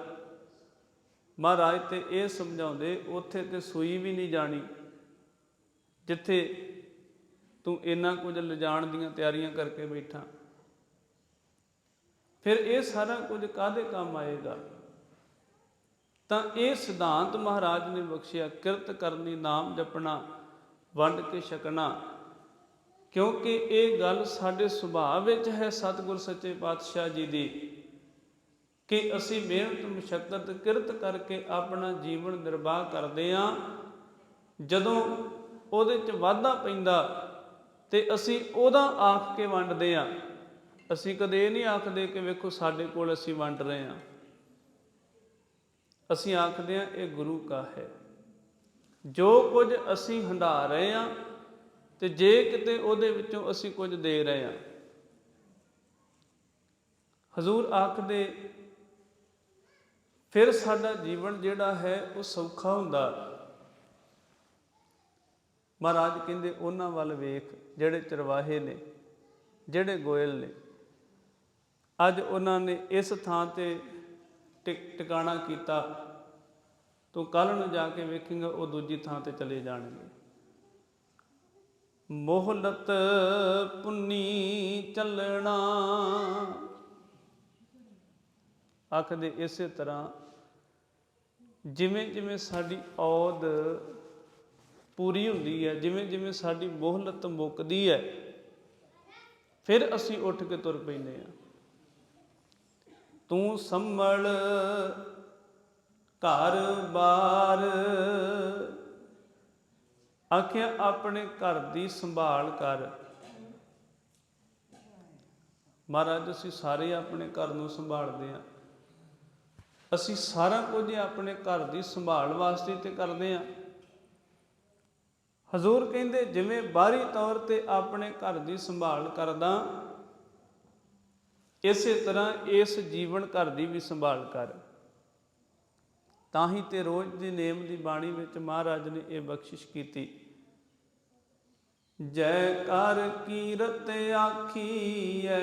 ਮਹਾਰਾਜ ਤੇ ਇਹ ਸਮਝਾਉਂਦੇ ਉੱਥੇ ਤੇ ਸੂਈ ਵੀ ਨਹੀਂ ਜਾਣੀ ਜਿੱਥੇ ਤੂੰ ਇੰਨਾ ਕੁਝ ਲਿਜਾਣ ਦੀਆਂ ਤਿਆਰੀਆਂ ਕਰਕੇ ਬੈਠਾ। ਫਿਰ ਇਹ ਸਾਰਾ ਕੁਝ ਕਾਹਦੇ ਕੰਮ ਆਏਗਾ? ਤਾਂ ਇਹ ਸਿਧਾਂਤ ਮਹਾਰਾਜ ਨੇ ਬਖਸ਼ਿਆ, ਕਿਰਤ ਕਰਨੀ, ਨਾਮ ਜਪਣਾ, ਵੰਡ ਕੇ ਛਕਣਾ, ਕਿਉਂਕਿ ਇਹ ਗੱਲ ਸਾਡੇ ਸੁਭਾਅ ਵਿੱਚ ਹੈ ਸਤਿਗੁਰ ਸੱਚੇ ਪਾਤਸ਼ਾਹ ਜੀ ਦੀ, ਕਿ ਅਸੀਂ ਮਿਹਨਤ ਮੁਸ਼ੱਕਤ ਕਿਰਤ ਕਰਕੇ ਆਪਣਾ ਜੀਵਨ ਨਿਰਵਾਹ ਕਰਦੇ ਹਾਂ। ਜਦੋਂ ਉਹਦੇ 'ਚ ਵਾਧਾ ਪੈਂਦਾ ਤੇ ਅਸੀਂ ਉਹਦਾ ਆਖ ਕੇ ਵੰਡਦੇ ਹਾਂ। ਅਸੀਂ ਕਦੇ ਇਹ ਨਹੀਂ ਆਖਦੇ ਕਿ ਵੇਖੋ ਸਾਡੇ ਕੋਲ ਅਸੀਂ ਵੰਡ ਰਹੇ ਹਾਂ। ਅਸੀਂ ਆਖਦੇ ਹਾਂ ਇਹ ਗੁਰੂ ਕਾ ਹੈ। ਜੋ ਕੁਝ ਅਸੀਂ ਹੰਢਾ ਰਹੇ ਹਾਂ ਤੇ ਜੇ ਕਿਤੇ ਉਹਦੇ ਵਿੱਚੋਂ ਅਸੀਂ ਕੁਝ ਦੇ ਰਹੇ ਹਾਂ। ਹਜ਼ੂਰ ਆਖਦੇ ਫਿਰ ਸਾਡਾ ਜੀਵਨ ਜਿਹੜਾ ਹੈ ਉਹ ਸੌਖਾ ਹੁੰਦਾ। ਮਹਾਰਾਜ ਕਹਿੰਦੇ ਉਹਨਾਂ ਵੱਲ ਵੇਖ ਜਿਹੜੇ ਚਰਵਾਹੇ ਨੇ, ਜਿਹੜੇ ਗੋਇਲ ਨੇ। ਅੱਜ ਉਹਨਾਂ ਨੇ ਇਸ ਥਾਂ ਤੇ ਟਿਕਾਣਾ ਕੀਤਾ, ਤੂੰ ਕੱਲ੍ਹ ਨੂੰ ਜਾ ਕੇ ਵੇਖੇਂਗਾ ਉਹ ਦੂਜੀ ਥਾਂ ਤੇ ਚਲੇ ਜਾਣਗੇ। ਮੋਹਲਤ ਪੁੰਨੀ ਚੱਲਣਾ। ਆਖਦੇ ਇਸੇ ਤਰ੍ਹਾਂ ਜਿਵੇਂ ਜਿਵੇਂ ਸਾਡੀ ਔਦ ਪੂਰੀ ਹੁੰਦੀ ਹੈ, ਜਿਵੇਂ ਜਿਵੇਂ ਸਾਡੀ ਮੋਹਲਤ ਮੁੱਕਦੀ ਹੈ, ਫਿਰ ਅਸੀਂ ਉੱਠ ਕੇ ਤੁਰ ਪੈਂਦੇ ਹਾਂ। ਤੂੰ ਸੰਭਲ ਘਰ ਬਾਰ। ਆਖਿਆ ਆਪਣੇ ਘਰ ਦੀ ਸੰਭਾਲ ਕਰ। ਮਹਾਰਾਜ ਅਸੀਂ ਸਾਰੇ ਆਪਣੇ ਘਰ ਨੂੰ ਸੰਭਾਲਦੇ ਹਾਂ। ਅਸੀਂ ਸਾਰਾ ਕੁਝ ਆਪਣੇ ਘਰ ਦੀ ਸੰਭਾਲ ਵਾਸਤੇ ਤੇ ਕਰਦੇ ਹਾਂ। ਹਜ਼ੂਰ ਕਹਿੰਦੇ ਜਿਵੇਂ ਬਾਹਰੀ ਤੌਰ ਤੇ ਆਪਣੇ ਘਰ ਦੀ ਸੰਭਾਲ ਕਰਦਾ, ਇਸੇ ਤਰ੍ਹਾਂ ਇਸ ਜੀਵਨ ਘਰ ਦੀ ਵੀ ਸੰਭਾਲ ਕਰ। ਤਾਂ ਹੀ ਤੇ ਰੋਜ਼ ਦੀ ਨੇਮ ਦੀ ਬਾਣੀ ਵਿੱਚ ਮਹਾਰਾਜ ਨੇ ਇਹ ਬਖਸ਼ਿਸ਼ ਕੀਤੀ, ਜੈ ਕਰ ਕੀਰਤ ਆਖੀਐ,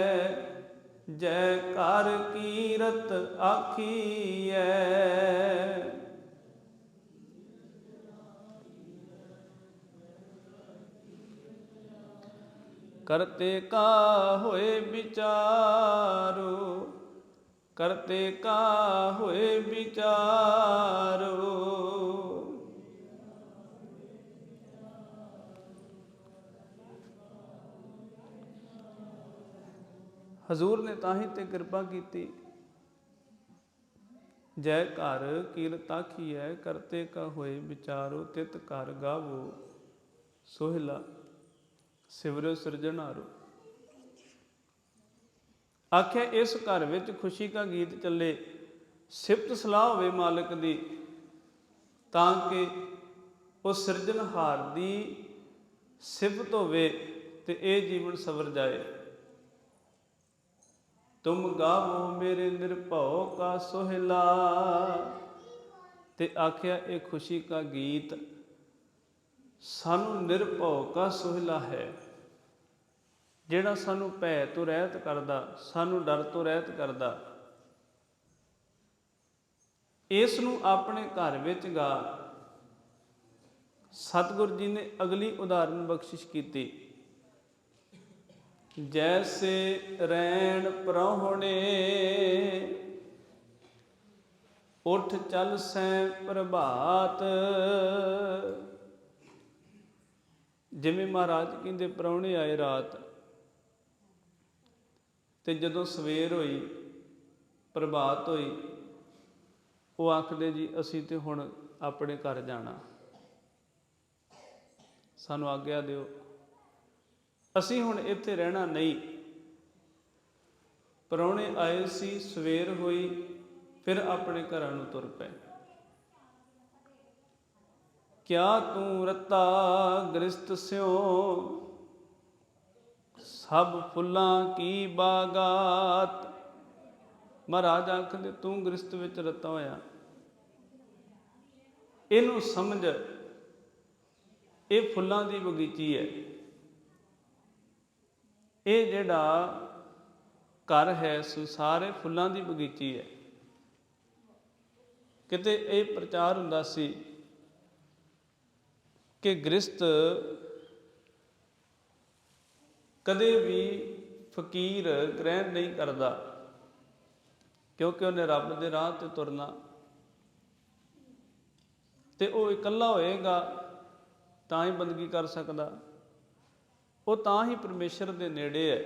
ਜੈ ਕਰ ਕੀਰਤ ਆਖੀਐ। ਕਰਤੇ ਕਾ ਹੋਏ ਵਿਚਾਰੋ, ਕਰਤੇ ਕਾ ਹੋਏ ਵਿਚਾਰੋ। ਹਜ਼ੂਰ ਨੇ ਤਾਂ ਹੀ ਤੇ ਕਿਰਪਾ ਕੀਤੀ, ਜੈ ਘਰ ਕੀਰਤ ਆਖੀਐ, ਕਰਤੇ ਕਾ ਹੋਏ ਵਿਚਾਰੋ। ਤਿਤ ਘਰ ਗਾਵੋ ਸੋਹਿਲਾ, ਸਿਵਰਿਓ ਸਿਰਜਣਹਾਰੋ। ਆਖਿਆ ਇਸ ਘਰ ਵਿੱਚ ਖੁਸ਼ੀ ਦਾ ਗੀਤ ਚੱਲੇ, ਸਿਫਤ ਸਲਾਹ ਹੋਵੇ ਮਾਲਕ ਦੀ, ਤਾਂ ਕਿ ਉਹ ਸਿਰਜਣਹਾਰ ਦੀ ਸਿਫਤ ਹੋਵੇ ਤੇ ਇਹ ਜੀਵਨ ਸਵਰ ਜਾਏ। ਤੁਮ ਗਾਵੋ ਮੇਰੇ ਨਿਰਭਉ ਕਾ ਸੋਹਿਲਾ। ਤੇ ਆਖਿਆ ਇਹ ਖੁਸ਼ੀ ਦਾ ਗੀਤ ਸਾਨੂੰ ਨਿਰਭਉ ਕਾ ਸੋਹਿਲਾ ਹੈ, ਜਿਹੜਾ ਸਾਨੂੰ ਭੈ ਤੋਂ ਰਹਿਤ ਕਰਦਾ, ਸਾਨੂੰ ਡਰ ਤੋਂ ਰਹਿਤ ਕਰਦਾ। ਇਸ ਨੂੰ ਆਪਣੇ ਘਰ ਵਿੱਚ ਗਾ। ਸਤਿਗੁਰੂ ਜੀ ਨੇ ਅਗਲੀ ਉਦਾਹਰਨ ਬਖਸ਼ਿਸ਼ ਕੀਤੀ, ਜੈਸੇ ਰੈਣ ਪ੍ਰਾਹੁਣੇ, ਉੱਠ ਚੱਲ ਸੈਂ ਪ੍ਰਭਾਤ। ਜਿਵੇਂ ਮਹਾਰਾਜ ਕਹਿੰਦੇ ਪ੍ਰਾਹੁਣੇ ਆਏ ਰਾਤ, ਤੇ ਜਦੋਂ ਸਵੇਰ ਹੋਈ, ਪ੍ਰਭਾਤ ਹੋਈ, ਉਹ ਆਖਦੇ ਜੀ ਅਸੀਂ ਤੇ ਹੁਣ ਆਪਣੇ ਘਰ ਜਾਣਾ, ਸਾਨੂੰ ਆਗਿਆ ਦਿਓ, ਅਸੀਂ ਹੁਣ ਇੱਥੇ ਰਹਿਣਾ ਨਹੀਂ। ਪ੍ਰਾਹੁਣੇ ਆਏ ਸੀ, ਸਵੇਰ ਹੋਈ, ਫਿਰ ਆਪਣੇ ਘਰਾਂ ਨੂੰ ਤੁਰ ਪਏ। ਕਿਆ ਤੂੰ ਰਤਾ ਗ੍ਰਸਤ ਸਿਓ, ਸਭ ਫੁੱਲਾਂ ਕੀ ਬਾਗਾਤ। ਮਹਾਰਾਜ ਆਖਦੇ ਤੂੰ ਗ੍ਰਸਤ ਵਿੱਚ ਰਤਾ ਹੋਇਆ, ਇਹਨੂੰ ਸਮਝ ਇਹ ਫੁੱਲਾਂ ਦੀ ਬਗੀਚੀ ਹੈ। ਇਹ ਜਿਹੜਾ ਘਰ ਹੈ, ਸੰਸਾਰ ਹੈ, ਫੁੱਲਾਂ ਦੀ ਬਗੀਚੀ ਹੈ। ਕਿਤੇ ਇਹ ਪ੍ਰਚਾਰ ਹੁੰਦਾ ਸੀ ਕਿ ਗ੍ਰਸਤ ਕਦੇ ਵੀ ਫਕੀਰ ਗ੍ਰਹਿਣ ਨਹੀਂ ਕਰਦਾ, ਕਿਉਂਕਿ ਉਹਨੇ ਰੱਬ ਦੇ ਰਾਹ ਤੇ ਤੁਰਨਾ, ਤੇ ਉਹ ਇਕੱਲਾ ਹੋਏਗਾ ਤਾਂ ਹੀ ਬੰਦਗੀ ਕਰ ਸਕਦਾ, ਉਹ ਤਾਂ ਹੀ ਪਰਮੇਸ਼ਰ ਦੇ ਨੇੜੇ ਹੈ।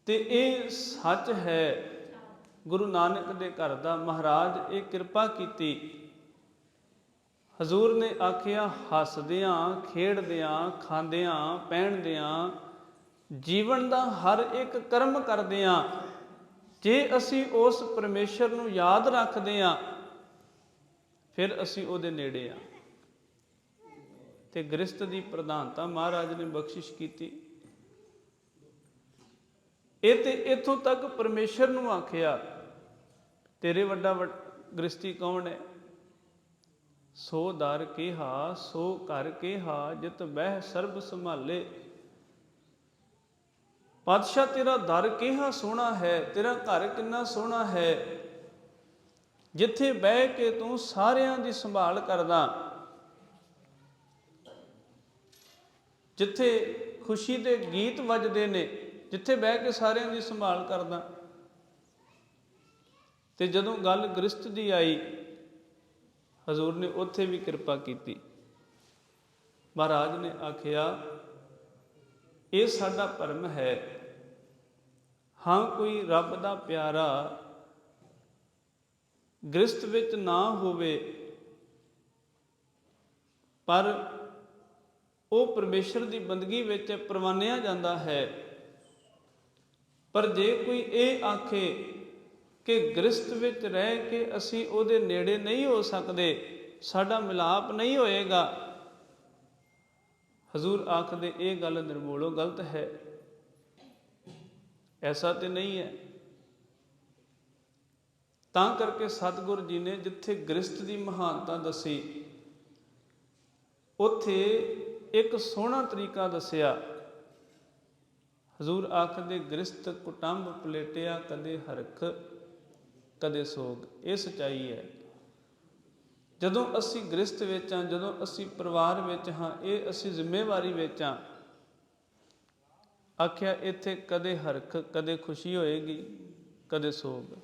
ਤੇ ਇਹ ਸੱਚ ਹੈ ਗੁਰੂ ਨਾਨਕ ਦੇ ਘਰ ਦਾ। ਮਹਾਰਾਜ ਇਹ ਕਿਰਪਾ ਕੀਤੀ। ਹਜ਼ੂਰ ਨੇ ਆਖਿਆ ਹੱਸਦਿਆਂ, ਖੇਡਦਿਆਂ, ਖਾਂਦਿਆਂ, ਪਹਿਨਦਿਆਂ, ਜੀਵਨ ਦਾ ਹਰ ਇੱਕ ਕਰਮ ਕਰਦਿਆਂ, ਜੇ ਅਸੀਂ ਉਸ ਪਰਮੇਸ਼ਰ ਨੂੰ ਯਾਦ ਰੱਖਦੇ ਹਾਂ ਫਿਰ ਅਸੀਂ ਉਹਦੇ ਨੇੜੇ ਆ। ਤੇ ਗ੍ਰਸਤ ਦੀ ਪ੍ਰਧਾਨਤਾ ਮਹਾਰਾਜ ਨੇ ਬਖਸ਼ਿਸ਼ ਕੀਤੀ। ਇਹ ਤੇ ਇੱਥੋਂ ਤੱਕ ਪਰਮੇਸ਼ਰ ਨੂੰ ਆਖਿਆ, ਤੇਰੇ ਵੱਡਾ ਗ੍ਰਸਤੀ ਕੌਣ ਹੈ? ਸੋ ਦਰ ਕੇਹਾ ਸੋ ਘਰ ਕੇਹਾ, ਜਿਤ ਬਹਿ ਸਰਬ ਸੰਭਾਲੇ। ਪਾਤਸ਼ਾਹ ਤੇਰਾ ਦਰ ਕਿਹਾ ਸੋਹਣਾ ਹੈ, ਤੇਰਾ ਘਰ ਕਿੰਨਾ ਸੋਹਣਾ ਹੈ, ਜਿੱਥੇ ਬਹਿ ਕੇ ਤੂੰ ਸਾਰਿਆਂ ਦੀ ਸੰਭਾਲ ਕਰਦਾ, ਜਿੱਥੇ ਖੁਸ਼ੀ ਦੇ ਗੀਤ ਵੱਜਦੇ ਨੇ, ਜਿੱਥੇ ਬਹਿ ਕੇ ਸਾਰਿਆਂ ਦੀ ਸੰਭਾਲ ਕਰਦਾ। ਤੇ ਜਦੋਂ ਗੱਲ ਗ੍ਰਸਤ ਦੀ ਆਈ, ਹਜ਼ੂਰ ਨੇ ਉੱਥੇ ਵੀ ਕਿਰਪਾ ਕੀਤੀ। ਮਹਾਰਾਜ ਨੇ ਆਖਿਆ, ਇਹ ਸਾਡਾ ਭਰਮ ਹੈ। ਹਾਂ, ਕੋਈ ਰੱਬ ਦਾ ਪਿਆਰਾ ਗ੍ਰਸਤ ਵਿੱਚ ਨਾ ਹੋਵੇ, ਪਰ ਉਹ ਪਰਮੇਸ਼ਰ ਦੀ ਬੰਦਗੀ ਵਿੱਚ ਪ੍ਰਵਾਨਿਆ ਜਾਂਦਾ ਹੈ। ਪਰ ਜੇ ਕੋਈ ਇਹ ਆਖੇ ਕਿ ਗ੍ਰਸਤ ਵਿੱਚ ਰਹਿ ਕੇ ਅਸੀਂ ਉਹਦੇ ਨੇੜੇ ਨਹੀਂ ਹੋ ਸਕਦੇ, ਸਾਡਾ ਮਿਲਾਪ ਨਹੀਂ ਹੋਏਗਾ, ਹਜ਼ੂਰ ਆਖਦੇ ਇਹ ਗੱਲ ਨਿਰਮੂਲੋ ਗਲਤ ਹੈ। ਐਸਾ ਤੇ ਨਹੀਂ ਹੈ। ਤਾਂ ਕਰਕੇ ਸਤਿਗੁਰ ਜੀ ਨੇ ਜਿੱਥੇ ਗ੍ਰਸਤ ਦੀ ਮਹਾਨਤਾ ਦੱਸੀ, ਉੱਥੇ ਇੱਕ ਸੋਹਣਾ ਤਰੀਕਾ ਦੱਸਿਆ। ਹਜ਼ੂਰ ਆਖਦੇ, ਗ੍ਰਸਤ ਕੁਟੰਬ ਪਲੇਟਿਆ, ਕਦੇ ਹਰਖ ਕਦੇ ਸੋਗ। ਇਹ ਸੱਚਾਈ ਹੈ। ਜਦੋਂ ਅਸੀਂ ਗ੍ਰਸਤ ਵਿੱਚ ਹਾਂ, ਜਦੋਂ ਅਸੀਂ ਪਰਿਵਾਰ ਵਿੱਚ ਹਾਂ, ਇਹ ਅਸੀਂ ਜ਼ਿੰਮੇਵਾਰੀ ਵਿੱਚ ਹਾਂ, ਆਖਿਆ ਇੱਥੇ ਕਦੇ ਹਰਖ, ਕਦੇ ਖੁਸ਼ੀ ਹੋਏਗੀ, ਕਦੇ ਸੋਗ,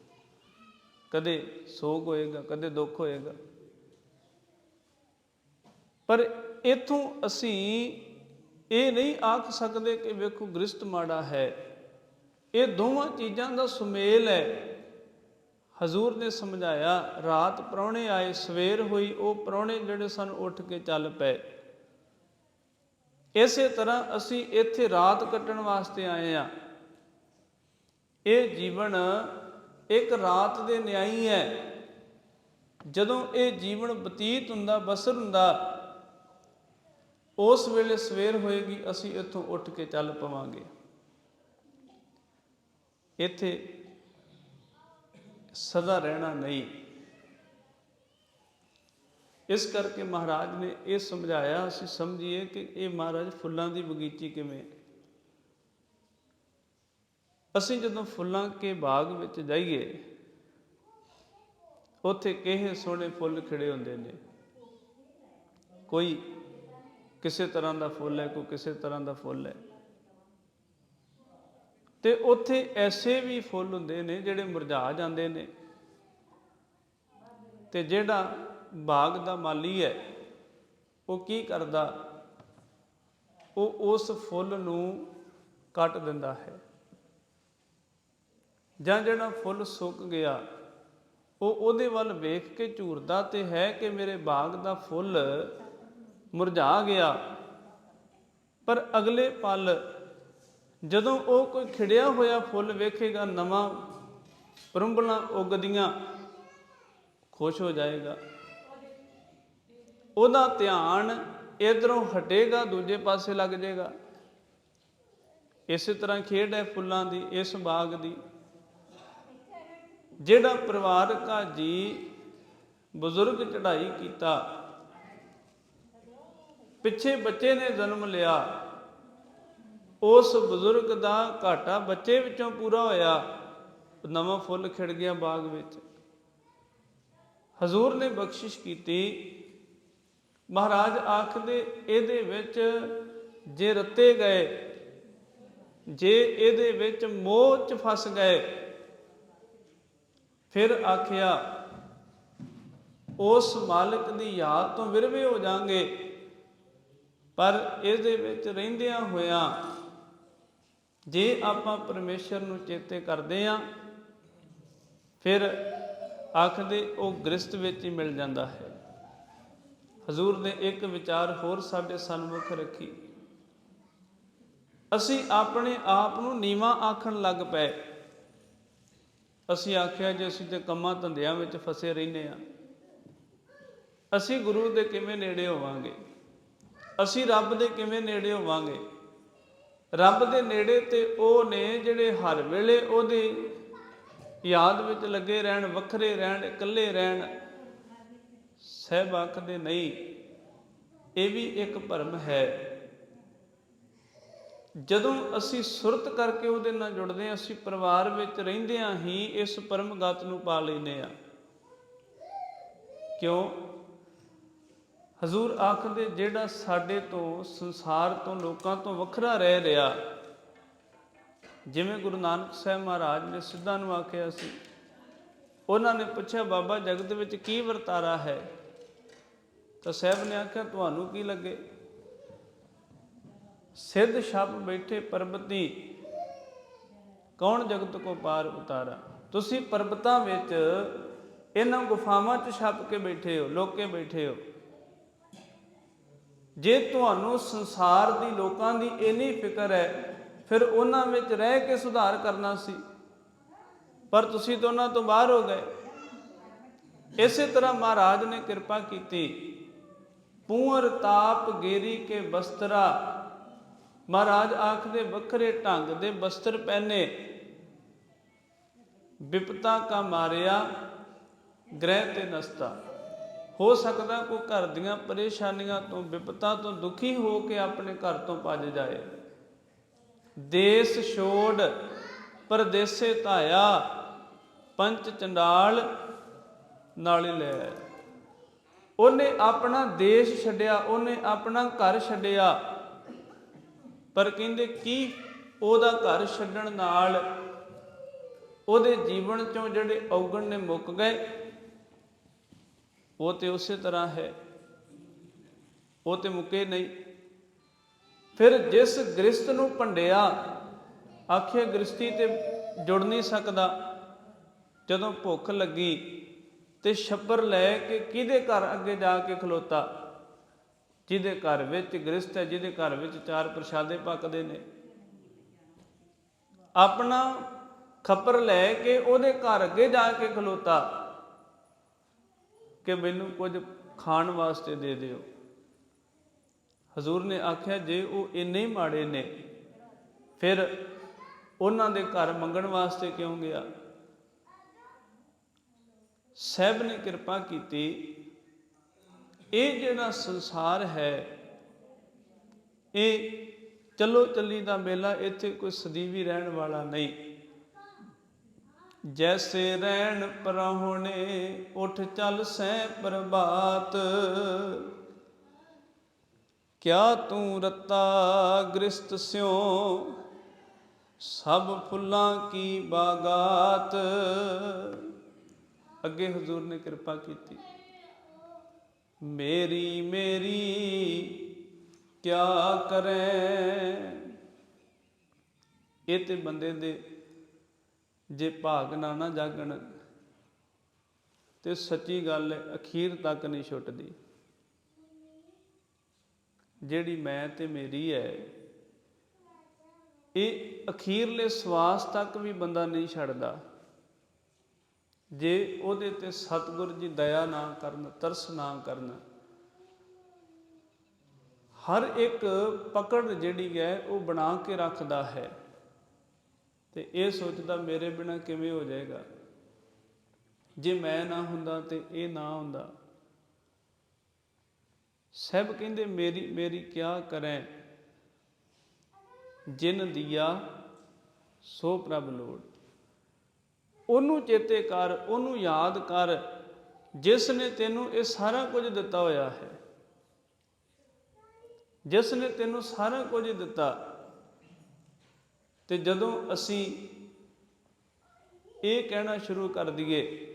ਕਦੇ ਸੋਗ ਹੋਏਗਾ, ਕਦੇ ਦੁੱਖ ਹੋਏਗਾ। ਪਰ ਇੱਥੋਂ ਅਸੀਂ ਇਹ ਨਹੀਂ ਆਖ ਸਕਦੇ ਕਿ ਵੇਖੋ ਗ੍ਰਸਤ ਮਾੜਾ ਹੈ। ਇਹ ਦੋਵਾਂ ਚੀਜ਼ਾਂ ਦਾ ਸੁਮੇਲ ਹੈ। ਹਜ਼ੂਰ ਨੇ ਸਮਝਾਇਆ, ਰਾਤ ਪ੍ਰਾਹੁਣੇ ਆਏ, ਸਵੇਰ ਹੋਈ, ਉਹ ਪ੍ਰਾਹੁਣੇ ਜਿਹੜੇ ਸਨ ਉੱਠ ਕੇ ਚੱਲ ਪਏ। ਇਸੇ ਤਰ੍ਹਾਂ ਅਸੀਂ ਇੱਥੇ ਰਾਤ ਕੱਟਣ ਵਾਸਤੇ ਆਏ ਹਾਂ। ਇਹ ਜੀਵਨ ਇੱਕ ਰਾਤ ਦੇ ਨਿਆਈ ਹੈ। ਜਦੋਂ ਇਹ ਜੀਵਨ ਬਤੀਤ ਹੁੰਦਾ, ਬਸਰ ਹੁੰਦਾ, ਉਸ ਵੇਲੇ ਸਵੇਰ ਹੋਏਗੀ, ਅਸੀਂ ਇੱਥੋਂ ਉੱਠ ਕੇ ਚੱਲ ਪਵਾਂਗੇ। ਇੱਥੇ ਸਦਾ ਰਹਿਣਾ ਨਹੀਂ। ਇਸ ਕਰਕੇ ਮਹਾਰਾਜ ਨੇ ਇਹ ਸਮਝਾਇਆ, ਅਸੀਂ ਸਮਝੀਏ ਕਿ ਇਹ ਮਹਾਰਾਜ ਫੁੱਲਾਂ ਦੀ ਬਗੀਚੀ ਕਿਵੇਂ। ਅਸੀਂ ਜਦੋਂ ਫੁੱਲਾਂ ਕੇ ਬਾਗ ਵਿੱਚ ਜਾਈਏ, ਉੱਥੇ ਕਿਹੇ ਸੋਹਣੇ ਫੁੱਲ ਖਿੜੇ ਹੁੰਦੇ ਨੇ। ਕੋਈ ਕਿਸੇ ਤਰ੍ਹਾਂ ਦਾ ਫੁੱਲ ਹੈ, ਕੋਈ ਕਿਸੇ ਤਰ੍ਹਾਂ ਦਾ ਫੁੱਲ ਹੈ। ਤੇ ਉੱਥੇ ਐਸੇ ਵੀ ਫੁੱਲ ਹੁੰਦੇ ਨੇ ਜਿਹੜੇ ਮੁਰਝਾ ਜਾਂਦੇ ਨੇ। ਤੇ ਜਿਹੜਾ ਬਾਗ ਦਾ ਮਾਲੀ ਹੈ, ਉਹ ਕੀ ਕਰਦਾ? ਉਹ ਉਸ ਫੁੱਲ ਨੂੰ ਕੱਟ ਦਿੰਦਾ ਹੈ। ਜਾਂ ਜਿਹੜਾ ਫੁੱਲ ਸੁੱਕ ਗਿਆ, ਉਹ ਉਹਦੇ ਵੱਲ ਵੇਖ ਕੇ ਝੂਰਦਾ ਤੇ ਹੈ ਕਿ ਮੇਰੇ ਬਾਗ ਦਾ ਫੁੱਲ ਮੁਰਝਾ ਗਿਆ। ਪਰ ਅਗਲੇ ਪਲ ਜਦੋਂ ਉਹ ਕੋਈ ਖਿੜਿਆ ਹੋਇਆ ਫੁੱਲ ਵੇਖੇਗਾ, ਨਵਾਂ ਪਰੰਬਲਾਂ ਉੱਗਦੀਆਂ, ਖੁਸ਼ ਹੋ ਜਾਏਗਾ। ਉਹਦਾ ਧਿਆਨ ਇੱਧਰੋਂ ਹਟੇਗਾ, ਦੂਜੇ ਪਾਸੇ ਲੱਗ ਜਾਏਗਾ। ਇਸੇ ਤਰ੍ਹਾਂ ਖੇਡ ਹੈ ਫੁੱਲਾਂ ਦੀ, ਇਸ ਬਾਗ ਦੀ। ਜਿਹੜਾ ਪਰਿਵਾਰਕਾ ਜੀ ਬਜ਼ੁਰਗ ਚੜ੍ਹਾਈ ਕੀਤਾ, ਪਿੱਛੇ ਬੱਚੇ ਨੇ ਜਨਮ ਲਿਆ, ਉਸ ਬਜ਼ੁਰਗ ਦਾ ਘਾਟਾ ਬੱਚੇ ਵਿੱਚੋਂ ਪੂਰਾ ਹੋਇਆ, ਨਵਾਂ ਫੁੱਲ ਖਿੜ ਗਿਆ ਬਾਗ ਵਿੱਚ। ਹਜ਼ੂਰ ਨੇ ਬਖਸ਼ਿਸ਼ ਕੀਤੀ। ਮਹਾਰਾਜ ਆਖਦੇ, ਇਹਦੇ ਵਿੱਚ ਜੇ ਰੱਤੇ ਗਏ, ਜੇ ਇਹਦੇ ਵਿੱਚ ਮੋਹ 'ਚ ਫਸ ਗਏ, ਫਿਰ ਆਖਿਆ ਉਸ ਮਾਲਕ ਦੀ ਯਾਦ ਤੋਂ ਵਿਰਵੇ ਹੋ ਜਾਵਾਂਗੇ। ਪਰ ਇਹਦੇ ਵਿੱਚ ਰਹਿੰਦਿਆਂ ਹੋਇਆਂ ਜੇ ਆਪਾਂ ਪਰਮੇਸ਼ਰ ਨੂੰ ਚੇਤੇ ਕਰਦੇ ਹਾਂ, ਫਿਰ ਆਖਦੇ ਉਹ ਗ੍ਰਸਤ ਵਿੱਚ ਹੀ ਮਿਲ ਜਾਂਦਾ ਹੈ। ਹਜ਼ੂਰ ਨੇ ਇੱਕ ਵਿਚਾਰ ਹੋਰ ਸਾਡੇ ਸਨਮੁਖ ਰੱਖੀ। ਅਸੀਂ ਆਪਣੇ ਆਪ ਨੂੰ ਨੀਵਾਂ ਆਖਣ ਲੱਗ ਪਏ। ਅਸੀਂ ਆਖਿਆ ਜੇ ਅਸੀਂ ਤੇ ਕੰਮਾਂ ਧੰਦਿਆਂ ਵਿੱਚ ਫਸੇ ਰਹਿੰਦੇ ਹਾਂ, ਅਸੀਂ ਗੁਰੂ ਦੇ ਕਿਵੇਂ ਨੇੜੇ ਹੋਵਾਂਗੇ? ਅਸੀਂ ਰੱਬ ਦੇ ਕਿਵੇਂ ਨੇੜੇ ਹੋਵਾਂਗੇ? ਰੱਬ ਦੇ ਨੇੜੇ ਤੇ ਉਹ ਨੇ ਜਿਹੜੇ ਹਰ ਵੇਲੇ ਉਹਦੀ ਯਾਦ ਵਿੱਚ ਲੱਗੇ ਰਹਿਣ, ਵੱਖਰੇ ਰਹਿਣ, ਇਕੱਲੇ ਰਹਿਣ। ਸਾਹਿਬ ਆਖਦੇ ਨਹੀਂ, ਇਹ ਵੀ ਇੱਕ ਭਰਮ ਹੈ। ਜਦੋਂ ਅਸੀਂ ਸੁਰਤ ਕਰਕੇ ਉਹਦੇ ਨਾਲ ਜੁੜਦੇ ਹਾਂ, ਅਸੀਂ ਪਰਿਵਾਰ ਵਿੱਚ ਰਹਿੰਦਿਆਂ ਹੀ ਇਸ ਪਰਮ ਗਤ ਨੂੰ ਪਾ ਲੈਂਦੇ ਹਾਂ। ਕਿਉਂ? ਹਜ਼ੂਰ ਆਖਦੇ ਜਿਹੜਾ ਸਾਡੇ ਤੋਂ, ਸੰਸਾਰ ਤੋਂ, ਲੋਕਾਂ ਤੋਂ ਵੱਖਰਾ ਰਹਿ ਰਿਹਾ, ਜਿਵੇਂ ਗੁਰੂ ਨਾਨਕ ਸਾਹਿਬ ਮਹਾਰਾਜ ਨੇ ਸਿੱਧਾਂ ਨੂੰ ਆਖਿਆ ਸੀ। ਉਹਨਾਂ ਨੇ ਪੁੱਛਿਆ, ਬਾਬਾ ਜਗਤ ਵਿੱਚ ਕੀ ਵਰਤਾਰਾ ਹੈ? ਤਾਂ ਸਾਹਿਬ ਨੇ ਆਖਿਆ, ਤੁਹਾਨੂੰ ਕੀ ਲੱਗੇ? ਸਿੱਧ ਛਪ ਬੈਠੇ ਪਰਬਤੀ, ਕੌਣ ਜਗਤ ਕੋ ਪਾਰ ਉਤਾਰਾ। ਤੁਸੀਂ ਪਰਬਤਾਂ ਵਿੱਚ, ਇਹਨਾਂ ਗੁਫਾਵਾਂ 'ਚ ਛਪ ਕੇ ਬੈਠੇ ਹੋ, ਲੁਕ ਕੇ ਬੈਠੇ ਹੋ। ਜੇ ਤੁਹਾਨੂੰ ਸੰਸਾਰ ਦੀ, ਲੋਕਾਂ ਦੀ ਇੰਨੀ ਫਿਕਰ ਹੈ, ਫਿਰ ਉਹਨਾਂ ਵਿੱਚ ਰਹਿ ਕੇ ਸੁਧਾਰ ਕਰਨਾ ਸੀ, ਪਰ ਤੁਸੀਂ ਤਾਂ ਉਹਨਾਂ ਤੋਂ ਬਾਹਰ ਹੋ ਗਏ। ਇਸੇ ਤਰ੍ਹਾਂ ਮਹਾਰਾਜ ਨੇ ਕਿਰਪਾ ਕੀਤੀ। ਪੂੰਰ ਤਾਪ ਗੇਰੀ ਕੇ ਬਸਤਰਾ, ਮਹਾਰਾਜ ਆਖਦੇ ਵੱਖਰੇ ਢੰਗ ਦੇ ਬਸਤਰ ਪਹਿਨੇ। ਵਿਪਤਾ ਕਾ ਮਾਰਿਆ ਗ੍ਰਹਿ ਤੇ ਨਸਤਾ। ਹੋ ਸਕਦਾ ਕੋਈ ਘਰ ਦੀਆਂ ਪਰੇਸ਼ਾਨੀਆਂ ਤੋਂ, ਵਿਪਤਾ ਤੋਂ ਦੁਖੀ ਹੋ ਕੇ ਆਪਣੇ ਘਰ ਤੋਂ ਭੱਜ ਜਾਏ। ਦੇਸ ਛੋੜ ਪਰਦੇਸੇ ਧਾਇਆ, ਪੰਚ ਚੰਡਾਲ ਨਾਲੇ ਲੈ ਆਇਆ। ਉਹਨੇ ਆਪਣਾ ਦੇਸ਼ ਛੱਡਿਆ, ਉਹਨੇ ਆਪਣਾ ਘਰ ਛੱਡਿਆ, ਪਰ ਕਹਿੰਦੇ ਕੀ ਉਹਦਾ ਘਰ ਛੱਡਣ ਨਾਲ ਉਹਦੇ ਜੀਵਨ ਚੋਂ ਜਿਹੜੇ ਔਗਣ ਨੇ ਮੁੱਕ ਗਏ? ਉਹ ਤੇ ਉਸੇ ਤਰ੍ਹਾਂ ਹੈ, ਉਹ ਤੇ ਮੁੱਕੇ ਨਹੀਂ। ਫਿਰ ਜਿਸ ਗ੍ਰਸਤ ਨੂੰ ਭੰਡਿਆ, ਆਖਿਆ ਗ੍ਰਸਤੀ ਤੇ ਜੁੜ ਨਹੀਂ ਸਕਦਾ। ਜਦੋਂ ਭੁੱਖ ਲੱਗੀ ਤੇ ਛੱਪਰ ਲੈ ਕੇ ਕਿਹਦੇ ਘਰ ਅੱਗੇ ਜਾ ਕੇ ਖਲੋਤਾ? ਜਿਹਦੇ ਘਰ ਵਿੱਚ ਗ੍ਰਸਤ ਹੈ, ਜਿਹਦੇ ਘਰ ਵਿੱਚ ਚਾਰ ਪ੍ਰਸ਼ਾਦੇ ਪੱਕਦੇ ਨੇ। ਆਪਣਾ ਖੱਪਰ ਲੈ ਕੇ ਉਹਦੇ ਘਰ ਅੱਗੇ ਜਾ ਕੇ ਖਲੋਤਾ ਕਿ ਮੈਨੂੰ ਕੁਝ ਖਾਣ ਵਾਸਤੇ ਦੇ ਦਿਓ। ਹਜ਼ੂਰ ਨੇ ਆਖਿਆ, ਜੇ ਉਹ ਇੰਨੇ ਹੀ ਮਾੜੇ ਨੇ, ਫਿਰ ਉਹਨਾਂ ਦੇ ਘਰ ਮੰਗਣ ਵਾਸਤੇ ਕਿਉਂ ਗਿਆ? ਸਾਹਿਬ ਨੇ ਕਿਰਪਾ ਕੀਤੀ। ਇਹ ਜਿਹੜਾ ਸੰਸਾਰ ਹੈ, ਇਹ ਚਲੋ ਚੱਲੀ ਦਾ ਮੇਲਾ, ਇੱਥੇ ਕੋਈ ਸਦੀਵੀ ਰਹਿਣ ਵਾਲਾ ਨਹੀਂ। ਜੈਸੇ ਰਹਿਣ ਪਰਾਹੁਣੇ, ਉੱਠ ਚੱਲ ਸਹਿ ਪ੍ਰਭਾਤ। ਕਿਆ ਤੂੰ ਰੱਤਾ ਗ੍ਰਸਤ ਸਿਉ, ਸਭ ਫੁੱਲਾਂ ਕੀ ਬਾਗਾਤ। ਅੱਗੇ ਹਜ਼ੂਰ ਨੇ ਕਿਰਪਾ ਕੀਤੀ। ਮੇਰੀ ਮੇਰੀ ਕਿਆ ਕਰੇ। ਇਹ ਤੇ ਬੰਦੇ ਦੇ ਜੇ ਭਾਗ ਨਾ ਜਾਗਣ ਤੇ ਸੱਚੀ ਗੱਲ ਹੈ, ਅਖੀਰ ਤੱਕ ਨਹੀਂ ਛੁੱਟਦੀ। ਜਿਹੜੀ ਮੈਂ ਤੇ ਮੇਰੀ ਹੈ, ਇਹ ਅਖੀਰਲੇ ਸਵਾਸ ਤੱਕ ਵੀ ਬੰਦਾ ਨਹੀਂ ਛੱਡਦਾ, ਜੇ ਉਹਦੇ ਤੇ ਸਤਿਗੁਰ ਜੀ ਦਇਆ ਨਾ ਕਰਨ, ਤਰਸ ਨਾ ਕਰਨ। ਹਰ ਇੱਕ ਪਕੜ ਜਿਹੜੀ ਹੈ ਉਹ ਬਣਾ ਕੇ ਰੱਖਦਾ ਹੈ, ਤੇ ਇਹ ਸੋਚਦਾ ਮੇਰੇ ਬਿਨਾਂ ਕਿਵੇਂ ਹੋ ਜਾਏਗਾ। ਜੇ ਮੈਂ ਨਾ ਹੁੰਦਾ ਤੇ ਇਹ ਨਾ ਹੁੰਦਾ। ਸਭ ਕਹਿੰਦੇ ਮੇਰੀ ਮੇਰੀ ਕਿਆ ਕਰੈ, ਜਿਨ ਦੀਆ ਸੋ ਪ੍ਰਭ ਲੋੜ। ਉਹਨੂੰ ਚੇਤੇ ਕਰ, ਉਹਨੂੰ ਯਾਦ ਕਰ, ਜਿਸ ਨੇ ਤੈਨੂੰ ਇਹ ਸਾਰਾ ਕੁਝ ਦਿੱਤਾ ਹੋਇਆ ਹੈ, ਜਿਸ ਨੇ ਤੈਨੂੰ ਸਾਰਾ ਕੁਝ ਦਿੱਤਾ। ਤੇ ਜਦੋਂ ਅਸੀਂ ਇਹ ਕਹਿਣਾ ਸ਼ੁਰੂ ਕਰ ਦਈਏ,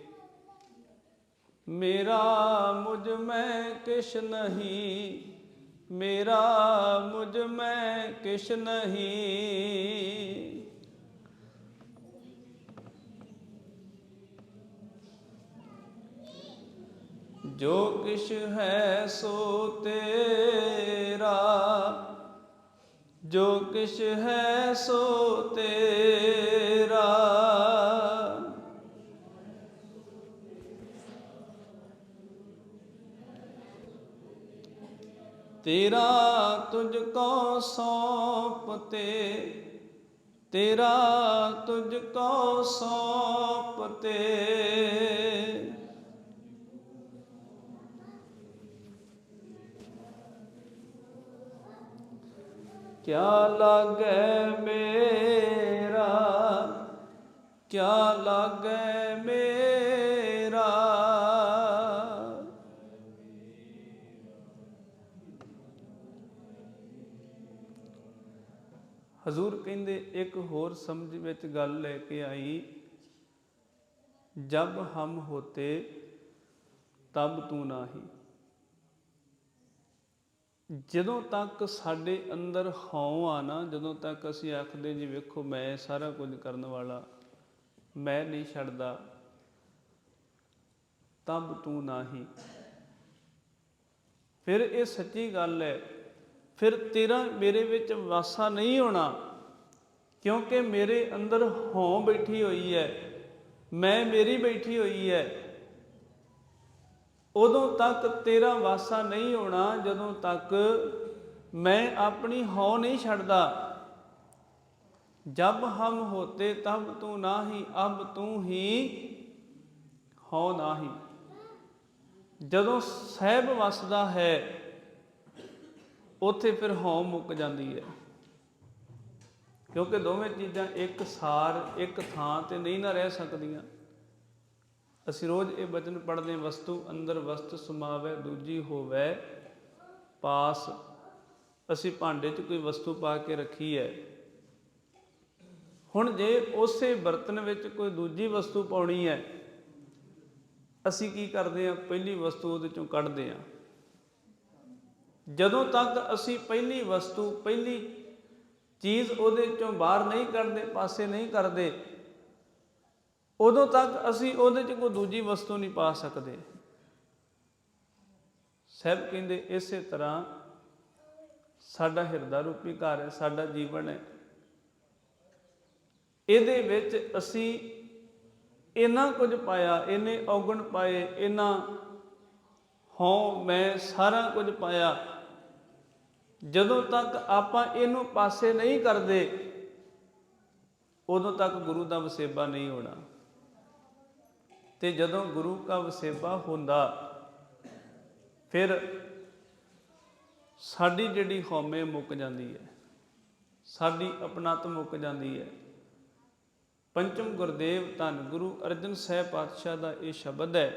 ਮੇਰਾ ਮੁਝ ਮੈਂ ਕਿਛ ਨਹੀਂ, ਮੇਰਾ ਮੁਝ ਮੈਂ ਕਿਛ ਨਹੀਂ, ਜੋ ਕਿਛ ਹੈ ਸੋ ਤੇਰਾ, ਜੋ ਕਿਛ ਹੈ ਸੋ ਤੇਰਾ। तेरा तुझको सौंपते, तेरा तुझको सौंपते। क्या लागे मेरा, क्या लागे मेरा। हजूर कहते एक होर समझ में गल लेके आई, जब हम होते तब तू नाही। ਜਦੋਂ ਤੱਕ ਸਾਡੇ ਅੰਦਰ ਹਉ ਆ ਨਾ, ਜਦੋਂ ਤੱਕ ਅਸੀਂ ਆਖਦੇ ਜੀ ਵੇਖੋ ਮੈਂ ਸਾਰਾ ਕੁਝ ਕਰਨ ਵਾਲਾ, ਮੈਂ ਨਹੀਂ ਛੱਡਦਾ, ਤਬ ਤੂੰ ਨਾਹੀ। ਫਿਰ ਇਹ ਸੱਚੀ ਗੱਲ ਹੈ, ਫਿਰ ਤੇਰਾ ਮੇਰੇ ਵਿੱਚ ਵਾਸਾ ਨਹੀਂ ਹੋਣਾ, ਕਿਉਂਕਿ ਮੇਰੇ ਅੰਦਰ ਹਉ ਬੈਠੀ ਹੋਈ ਹੈ, ਮੈਂ ਮੇਰੀ ਬੈਠੀ ਹੋਈ ਹੈ। ਉਦੋਂ ਤੱਕ ਤੇਰਾ ਵਾਸਾ ਨਹੀਂ ਹੋਣਾ ਜਦੋਂ ਤੱਕ ਮੈਂ ਆਪਣੀ ਹਉ ਨਹੀਂ ਛੱਡਦਾ। ਜਬ ਹਮ ਹੋਤੇ ਤਬ ਤੂੰ ਨਾਹੀ, ਅਬ ਤੂੰ ਹੀ ਹਉ ਨਾਹੀ। ਜਦੋਂ ਸਹਿਬ ਵਸਦਾ ਹੈ ਉੱਥੇ ਫਿਰ ਹਉ ਮੁੱਕ ਜਾਂਦੀ ਹੈ, ਕਿਉਂਕਿ ਦੋਵੇਂ ਚੀਜ਼ਾਂ ਇੱਕ ਸਾਰ ਇੱਕ ਥਾਂ ਤੇ ਨਹੀਂ ਨਾ ਰਹਿ ਸਕਦੀਆਂ। ਅਸੀਂ ਰੋਜ਼ ਇਹ ਬਚਨ ਪੜ੍ਹਦੇ, ਵਸਤੂ ਅੰਦਰ ਵਸਤ ਸਮਾਵੈ, ਦੂਜੀ ਹੋਵੈ ਪਾਸ। ਅਸੀਂ ਭਾਂਡੇ 'ਚ ਕੋਈ ਵਸਤੂ ਪਾ ਕੇ ਰੱਖੀ ਹੈ, ਹੁਣ ਜੇ ਉਸੇ ਬਰਤਨ ਵਿੱਚ ਕੋਈ ਦੂਜੀ ਵਸਤੂ ਪਾਉਣੀ ਹੈ, ਅਸੀਂ ਕੀ ਕਰਦੇ ਹਾਂ, ਪਹਿਲੀ ਵਸਤੂ ਉਹਦੇ 'ਚੋਂ ਕੱਢਦੇ ਹਾਂ। ਜਦੋਂ ਤੱਕ ਅਸੀਂ ਪਹਿਲੀ ਵਸਤੂ, ਪਹਿਲੀ ਚੀਜ਼ ਉਹਦੇ 'ਚੋਂ ਬਾਹਰ ਨਹੀਂ ਕੱਢਦੇ, ਪਾਸੇ ਨਹੀਂ ਕਰਦੇ, ਉਦੋਂ ਤੱਕ ਅਸੀਂ ਉਹਦੇ 'ਚ ਕੋਈ ਦੂਜੀ ਵਸਤੂ ਨਹੀਂ ਪਾ ਸਕਦੇ। ਸਾਹਿਬ ਕਹਿੰਦੇ ਇਸੇ ਤਰ੍ਹਾਂ ਸਾਡਾ ਹਿਰਦਾ ਰੂਪੀ ਘਰ ਹੈ, ਸਾਡਾ ਜੀਵਨ ਹੈ, ਇਹਦੇ ਵਿੱਚ ਅਸੀਂ ਇੰਨਾ ਕੁਝ ਪਾਇਆ, ਇੰਨੇ ਔਗਣ ਪਾਏ, ਇੰਨਾ ਹਉ ਮੈਂ ਸਾਰਾ ਕੁਝ ਪਾਇਆ। ਜਦੋਂ ਤੱਕ ਆਪਾਂ ਇਹਨੂੰ ਪਾਸੇ ਨਹੀਂ ਕਰਦੇ ਉਦੋਂ ਤੱਕ ਗੁਰੂ ਦਾ ਵਸੇਬਾ ਨਹੀਂ ਹੋਣਾ। ਤੇ ਜਦੋਂ ਗੁਰੂ ਦਾ ਵਸੇਬਾ ਹੁੰਦਾ ਫਿਰ ਸਾਡੀ ਜਿਹੜੀ ਹਉਮੈ ਮੁੱਕ ਜਾਂਦੀ ਹੈ, ਸਾਡੀ ਆਪਣਤ ਮੁੱਕ ਜਾਂਦੀ ਹੈ। ਪੰਚਮ ਗੁਰਦੇਵ ਧੰਨ ਗੁਰੂ ਅਰਜਨ ਸਾਹਿਬ ਪਾਤਸ਼ਾਹ ਦਾ ਇਹ ਸ਼ਬਦ ਹੈ।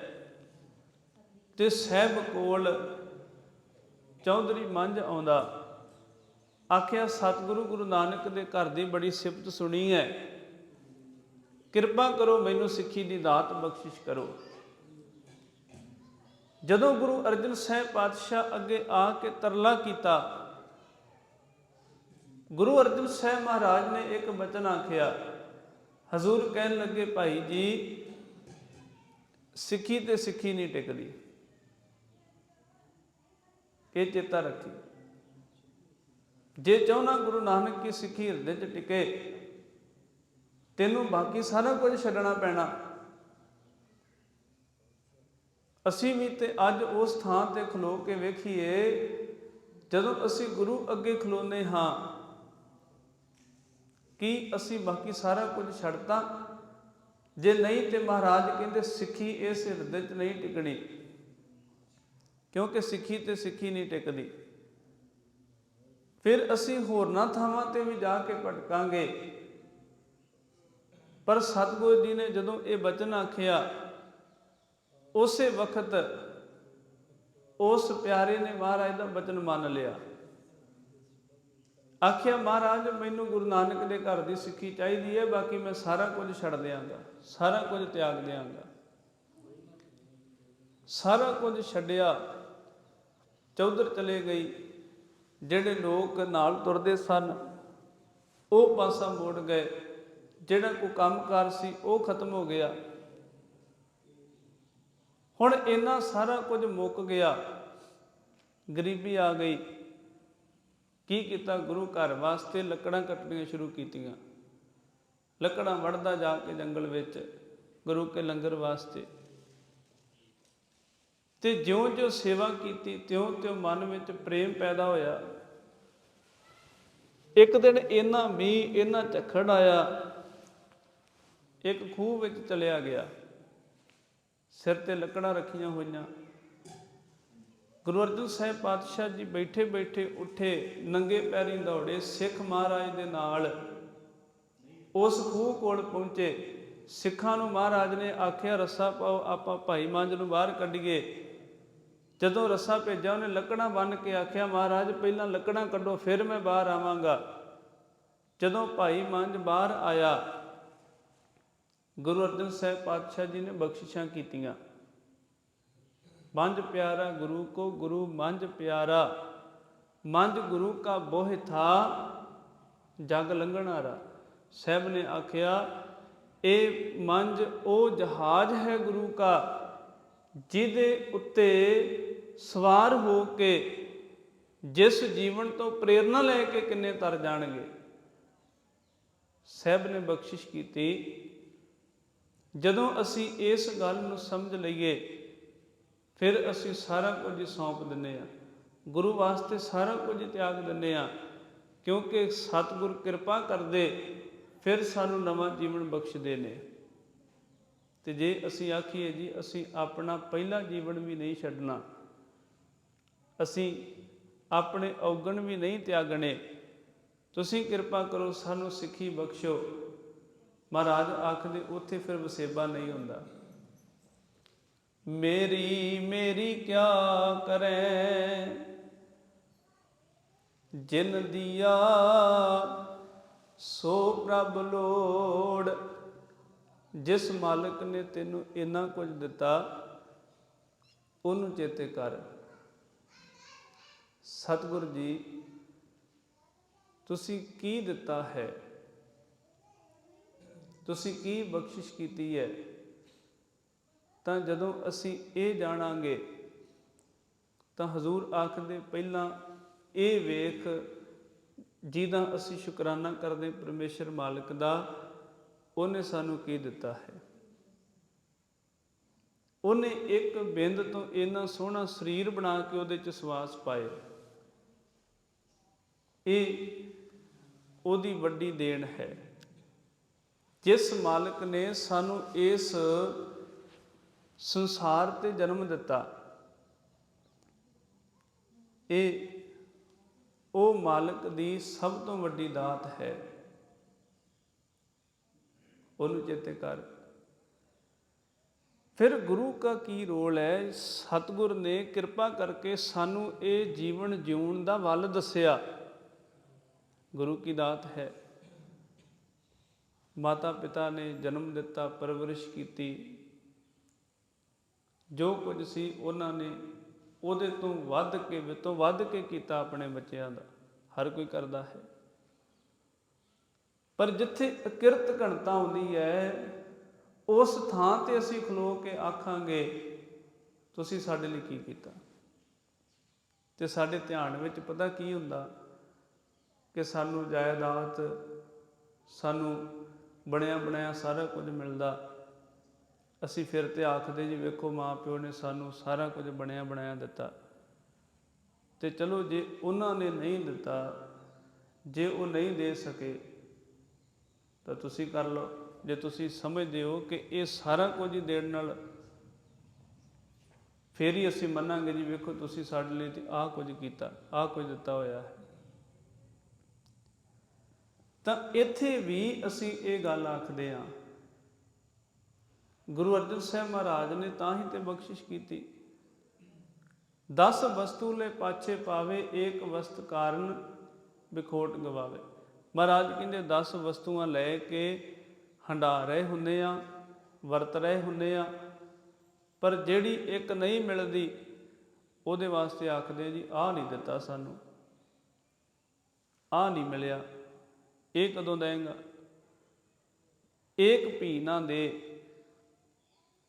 ਤੇ ਸਾਹਿਬ ਕੋਲ ਚੌਧਰੀ ਮੰਝ ਆਉਂਦਾ, ਆਖਿਆ ਸਤਿਗੁਰੂ ਗੁਰੂ ਨਾਨਕ ਦੇ ਘਰ ਦੀ ਬੜੀ ਸਿਫਤ ਸੁਣੀ ਹੈ, ਕਿਰਪਾ ਕਰੋ ਮੈਨੂੰ ਸਿੱਖੀ ਦੀ ਦਾਤ ਬਖਸ਼ਿਸ਼ ਕਰੋ। ਜਦੋਂ ਗੁਰੂ ਅਰਜਨ ਸਾਹਿਬ ਪਾਤਸ਼ਾਹ ਅੱਗੇ ਆ ਕੇ ਤਰਲਾ ਕੀਤਾ, ਗੁਰੂ ਅਰਜਨ ਸਾਹਿਬ ਮਹਾਰਾਜ ਨੇ ਇੱਕ ਬਚਨ ਆਖਿਆ। ਹਜ਼ੂਰ ਕਹਿਣ ਲੱਗੇ, ਭਾਈ ਜੀ ਸਿੱਖੀ ਤੇ ਸਿੱਖੀ ਨਹੀਂ ਟਿਕਦੀ, ਇਹ ਚੇਤਾ ਰੱਖੀ। ਜੇ ਚਾਹੁੰਦਾ ਗੁਰੂ ਨਾਨਕ ਦੀ ਸਿੱਖੀ ਹਿਰਦੇ 'ਚ ਟਿਕੇ, ਤੈਨੂੰ ਬਾਕੀ ਸਾਰਾ ਕੁਝ ਛੱਡਣਾ ਪੈਣਾ। ਅਸੀਂ ਵੀ ਤੇ ਅੱਜ ਉਸ ਥਾਂ ਤੇ ਖਲੋ ਕੇ ਵੇਖੀਏ, ਜਦੋਂ ਅਸੀਂ ਗੁਰੂ ਅੱਗੇ ਖਲੋਨੇ ਹਾਂ, ਕੀ ਅਸੀਂ ਬਾਕੀ ਸਾਰਾ ਕੁਝ ਛੱਡਤਾ? ਜੇ ਨਹੀਂ ਤੇ ਮਹਾਰਾਜ ਕਹਿੰਦੇ ਸਿੱਖੀ ਇਸ ਹਿਰਦੇ 'ਚ ਨਹੀਂ ਟਿਕਣੀ, ਕਿਉਂਕਿ ਸਿੱਖੀ ਤੇ ਸਿੱਖੀ ਨਹੀਂ ਟਿਕਦੀ। ਫਿਰ ਅਸੀਂ ਹੋਰਨਾਂ ਥਾਵਾਂ ਤੇ ਵੀ ਜਾ ਕੇ ਭਟਕਾਂਗੇ। ਪਰ ਸਤਿਗੁਰੂ ਜੀ ਨੇ ਜਦੋਂ ਇਹ ਬਚਨ ਆਖਿਆ, ਉਸੇ ਵਕਤ ਉਸ ਪਿਆਰੇ ਨੇ ਮਹਾਰਾਜ ਦਾ ਬਚਨ ਮੰਨ ਲਿਆ। ਆਖਿਆ ਮਹਾਰਾਜ ਮੈਨੂੰ ਗੁਰੂ ਨਾਨਕ ਦੇ ਘਰ ਦੀ ਸਿੱਖੀ ਚਾਹੀਦੀ ਹੈ, ਬਾਕੀ ਮੈਂ ਸਾਰਾ ਕੁਝ ਛੱਡ ਦਿਆਂਗਾ, ਸਾਰਾ ਕੁਝ ਤਿਆਗ ਦਿਆਂਗਾ। ਸਾਰਾ ਕੁਝ ਛੱਡਿਆ, ਚੌਧਰ ਚਲੇ ਗਈ। ਜਿਹੜੇ ਲੋਕ ਨਾਲ ਤੁਰਦੇ ਸਨ ਉਹ ਪਾਸਾ ਮੋੜ ਗਏ, ਜਿਹੜਾ ਕੋਈ ਕੰਮਕਾਰ ਸੀ ਉਹ ਖਤਮ ਹੋ ਗਿਆ। ਹੁਣ ਇੰਨਾ ਸਾਰਾ ਕੁਝ ਮੁੱਕ ਗਿਆ, ਗਰੀਬੀ ਆ ਗਈ। ਕੀ ਕੀਤਾ? ਗੁਰੂ ਘਰ ਵਾਸਤੇ ਲੱਕੜਾਂ ਕੱਟਣੀਆਂ ਸ਼ੁਰੂ ਕੀਤੀਆਂ। ਲੱਕੜਾਂ ਵੜਦਾ ਜਾ ਕੇ ਜੰਗਲ ਵਿੱਚ ਗੁਰੂ ਕੇ ਲੰਗਰ ਵਾਸਤੇ। ਤੇ ਜਿਉਂ-ਜਿਉਂ ਸੇਵਾ ਕੀਤੀ ਤਿਉਂ-ਤਿਉਂ ਮਨ ਵਿੱਚ ਪ੍ਰੇਮ ਪੈਦਾ ਹੋਇਆ। ਇੱਕ ਦਿਨ ਇੰਨਾ ਮੀਂਹ, ਇੰਨਾ ਝੱਖੜ ਆਇਆ, ਇੱਕ ਖੂਹ ਵਿੱਚ ਚਲਿਆ ਗਿਆ। ਸਿਰ ਤੇ ਲੱਕੜਾਂ ਰੱਖੀਆਂ ਹੋਈਆਂ। ਗੁਰੂ ਅਰਜਨ ਸਾਹਿਬ ਪਾਤਸ਼ਾਹ ਜੀ ਬੈਠੇ ਬੈਠੇ ਉੱਠੇ, ਨੰਗੇ ਪੈਰੀਂ ਦੌੜੇ, ਸਿੱਖ ਮਹਾਰਾਜ ਦੇ ਨਾਲ ਉਸ ਖੂਹ ਕੋਲ ਪਹੁੰਚੇ। ਸਿੱਖਾਂ ਨੂੰ ਮਹਾਰਾਜ ਨੇ ਆਖਿਆ ਰੱਸਾ ਪਾਓ, ਆਪਾਂ ਭਾਈ ਮੰਝ ਨੂੰ ਬਾਹਰ ਕੱਢੀਏ। ਜਦੋਂ ਰੱਸਾ ਭੇਜਿਆ ਉਹਨੇ ਲੱਕੜਾਂ ਬੰਨ੍ਹ ਕੇ ਆਖਿਆ ਮਹਾਰਾਜ ਪਹਿਲਾਂ ਲੱਕੜਾਂ ਕੱਢੋ ਫਿਰ ਮੈਂ ਬਾਹਰ ਆਵਾਂਗਾ। ਜਦੋਂ ਭਾਈ ਮੰਝ ਬਾਹਰ ਆਇਆ, ਗੁਰੂ ਅਰਜਨ ਸਾਹਿਬ ਪਾਤਸ਼ਾਹ ਜੀ ਨੇ ਬਖਸ਼ਿਸ਼ਾਂ ਕੀਤੀਆਂ। ਮੰਝ ਪਿਆਰਾ ਗੁਰੂ ਕੋ ਗੁਰੂ ਮੰਝ ਪਿਆਰਾ, ਮੰਝ ਗੁਰੂ ਕਾ ਬੋਹਿ ਥਾ ਜਗ ਲੰਘਣਹਾਰਾ। ਸਾਹਿਬ ਨੇ ਆਖਿਆ ਇਹ ਮੰਝ ਉਹ ਜਹਾਜ਼ ਹੈ ਗੁਰੂ ਕਾ, ਜਿਹਦੇ ਉੱਤੇ ਸਵਾਰ ਹੋ ਕੇ ਜਿਸ ਜੀਵਨ ਤੋਂ ਪ੍ਰੇਰਨਾ ਲੈ ਕੇ ਕਿੰਨੇ ਤਰ ਜਾਣਗੇ। ਸਾਹਿਬ ਨੇ ਬਖਸ਼ਿਸ਼ ਕੀਤੀ। ਜਦੋਂ ਅਸੀਂ ਇਸ ਗੱਲ ਨੂੰ ਸਮਝ ਲਈਏ ਫਿਰ ਅਸੀਂ ਸਾਰਾ ਕੁਝ ਸੌਂਪ ਦਿੰਦੇ ਹਾਂ, ਗੁਰੂ ਵਾਸਤੇ ਸਾਰਾ ਕੁਝ ਤਿਆਗ ਦਿੰਦੇ ਹਾਂ, ਕਿਉਂਕਿ ਸਤਿਗੁਰ ਕਿਰਪਾ ਕਰਦੇ ਫਿਰ ਸਾਨੂੰ ਨਵਾਂ ਜੀਵਨ ਬਖਸ਼ਦੇ ਨੇ। ਤੇ ਜੇ ਅਸੀਂ ਆਖੀਏ ਜੀ ਅਸੀਂ ਆਪਣਾ ਪਹਿਲਾ ਜੀਵਨ ਵੀ ਨਹੀਂ ਛੱਡਣਾ, ਅਸੀਂ ਆਪਣੇ ਔਗਣ ਵੀ ਨਹੀਂ ਤਿਆਗਣੇ, ਤੁਸੀਂ ਕਿਰਪਾ ਕਰੋ ਸਾਨੂੰ ਸਿੱਖੀ ਬਖਸ਼ੋ। ਮਹਾਰਾਜ ਆਖਦੇ ਉੱਥੇ ਫਿਰ ਵਸੇਬਾ ਨਹੀਂ ਹੁੰਦਾ। ਮੇਰੀ ਮੇਰੀ ਕਿਆ ਕਰੈ ਜਿਨ ਦੀਆ ਸੋ ਪ੍ਰਭ ਲੋੜ। ਜਿਸ ਮਾਲਕ ਨੇ ਤੈਨੂੰ ਇੰਨਾ ਕੁਝ ਦਿੱਤਾ ਉਹਨੂੰ ਚੇਤੇ ਕਰ। ਸਤਿਗੁਰ ਜੀ ਤੁਸੀਂ ਕੀ ਦਿੱਤਾ ਹੈ, ਤੁਸੀਂ ਕੀ ਬਖਸ਼ਿਸ਼ ਕੀਤੀ ਹੈ। ਤਾਂ ਜਦੋਂ ਅਸੀਂ ਇਹ ਜਾਣਾਂਗੇ ਤਾਂ ਹਜ਼ੂਰ ਆਖਦੇ ਪਹਿਲਾਂ ਇਹ ਵੇਖ ਜਿਹਦਾ ਅਸੀਂ ਸ਼ੁਕਰਾਨਾ ਕਰਦੇ ਪਰਮੇਸ਼ਰ ਮਾਲਕ ਦਾ, ਉਹਨੇ ਸਾਨੂੰ ਕੀ ਦਿੱਤਾ ਹੈ। ਉਹਨੇ ਇੱਕ ਬਿੰਦ ਤੋਂ ਇੰਨਾ ਸੋਹਣਾ ਸਰੀਰ ਬਣਾ ਕੇ ਉਹਦੇ 'ਚ ਸਵਾਸ ਪਾਏ। ਇਹ ਉਹਦੀ ਵੱਡੀ ਦੇਣ ਹੈ। ਜਿਸ ਮਾਲਕ ਨੇ ਸਾਨੂੰ ਇਸ ਸੰਸਾਰ ਤੇ ਜਨਮ ਦਿੱਤਾ, ਇਹ ਉਹ ਮਾਲਕ ਦੀ ਸਭ ਤੋਂ ਵੱਡੀ ਦਾਤ ਹੈ। ਉਹਨੂੰ ਚੇਤੇ ਕਰ। ਫਿਰ ਗੁਰੂ ਦਾ ਕੀ ਰੋਲ ਹੈ। ਸਤਿਗੁਰ ਨੇ ਕਿਰਪਾ ਕਰਕੇ ਸਾਨੂੰ ਇਹ ਜੀਵਨ ਜਿਉਣ ਦਾ ਵੱਲ ਦੱਸਿਆ, ਗੁਰੂ ਕੀ ਦਾਤ ਹੈ। ਮਾਤਾ ਪਿਤਾ ਨੇ ਜਨਮ ਦਿੱਤਾ, ਪਰਵਰਿਸ਼ ਕੀਤੀ, ਜੋ ਕੁਝ ਸੀ ਉਹਨਾਂ ਨੇ ਉਹਦੇ ਤੋਂ ਵੱਧ ਕੇ ਕੀਤਾ ਆਪਣੇ ਬੱਚਿਆਂ ਦਾ। ਹਰ ਕੋਈ ਕਰਦਾ ਹੈ, ਪਰ ਜਿੱਥੇ ਅਕਿਰਤ ਘਣਤਾ ਆਉਂਦੀ ਹੈ ਉਸ ਥਾਂ ਤੇ ਅਸੀਂ ਖਲੋ ਕੇ ਆਖਾਂਗੇ ਤੁਸੀਂ ਸਾਡੇ ਲਈ ਕੀ ਕੀਤਾ। ਤੇ ਸਾਡੇ ਧਿਆਨ ਵਿੱਚ ਪਤਾ ਕੀ ਹੁੰਦਾ ਕਿ ਸਾਨੂੰ ਜਾਇਦਾਦ, ਸਾਨੂੰ ਬਣਿਆ ਬਣਾਇਆ ਸਾਰਾ ਕੁਝ ਮਿਲਦਾ। ਅਸੀਂ ਫਿਰ ਤੇ ਆਖਦੇ ਜੀ ਵੇਖੋ ਮਾਂ ਪਿਓ ਨੇ ਸਾਨੂੰ ਸਾਰਾ ਕੁਝ ਬਣਿਆ ਬਣਾਇਆ ਦਿੱਤਾ। ਤੇ ਚਲੋ ਜੇ ਉਹਨਾਂ ਨੇ ਨਹੀਂ ਦਿੱਤਾ, ਜੇ ਉਹ ਨਹੀਂ ਦੇ ਸਕੇ ਤਾਂ ਤੁਸੀਂ ਕਰ ਲਓ। ਜੇ ਤੁਸੀਂ ਸਮਝਦੇ ਹੋ ਕਿ ਇਹ ਸਾਰਾ ਕੁਝ ਹੀ ਦੇਣ ਨਾਲ, ਫਿਰ ਹੀ ਅਸੀਂ ਮੰਨਾਂਗੇ ਜੀ ਵੇਖੋ ਤੁਸੀਂ ਸਾਡੇ ਲਈ ਤੇ ਆਹ ਕੁਝ ਕੀਤਾ, ਆਹ ਕੁਝ ਦਿੱਤਾ ਹੋਇਆ ਹੈ। ਤਾਂ ਇੱਥੇ ਵੀ ਅਸੀਂ ਇਹ ਗੱਲ ਆਖਦੇ ਹਾਂ, ਗੁਰੂ ਅਰਜਨ ਸਾਹਿਬ ਮਹਾਰਾਜ ਨੇ ਤਾਂ ਹੀ ਤੇ ਬਖਸ਼ਿਸ਼ ਕੀਤੀ। 10 ਵਸਤੂ ਲੈ ਪਾਛੇ ਪਾਵੇ, ਏਕ ਵਸਤ ਕਾਰਨ ਬਿਖੋਟ ਗਵਾਵੇ। ਮਹਾਰਾਜ ਕਹਿੰਦੇ 10 ਵਸਤੂਆਂ ਲੈ ਕੇ ਹੰਢਾ ਰਹੇ ਹੁੰਦੇ ਆ, ਵਰਤ ਰਹੇ ਹੁੰਦੇ ਆ, ਪਰ ਜਿਹੜੀ ਇੱਕ ਨਹੀਂ ਮਿਲਦੀ ਉਹਦੇ ਵਾਸਤੇ ਆਖਦੇ ਜੀ ਆਹ ਨਹੀਂ ਦਿੱਤਾ ਸਾਨੂੰ, ਆਹ ਨਹੀਂ ਮਿਲਿਆ, ਇਹ ਕਦੋਂ ਦੇਂਗਾ। ਏਕ ਭੀ ਨਾ ਦੇ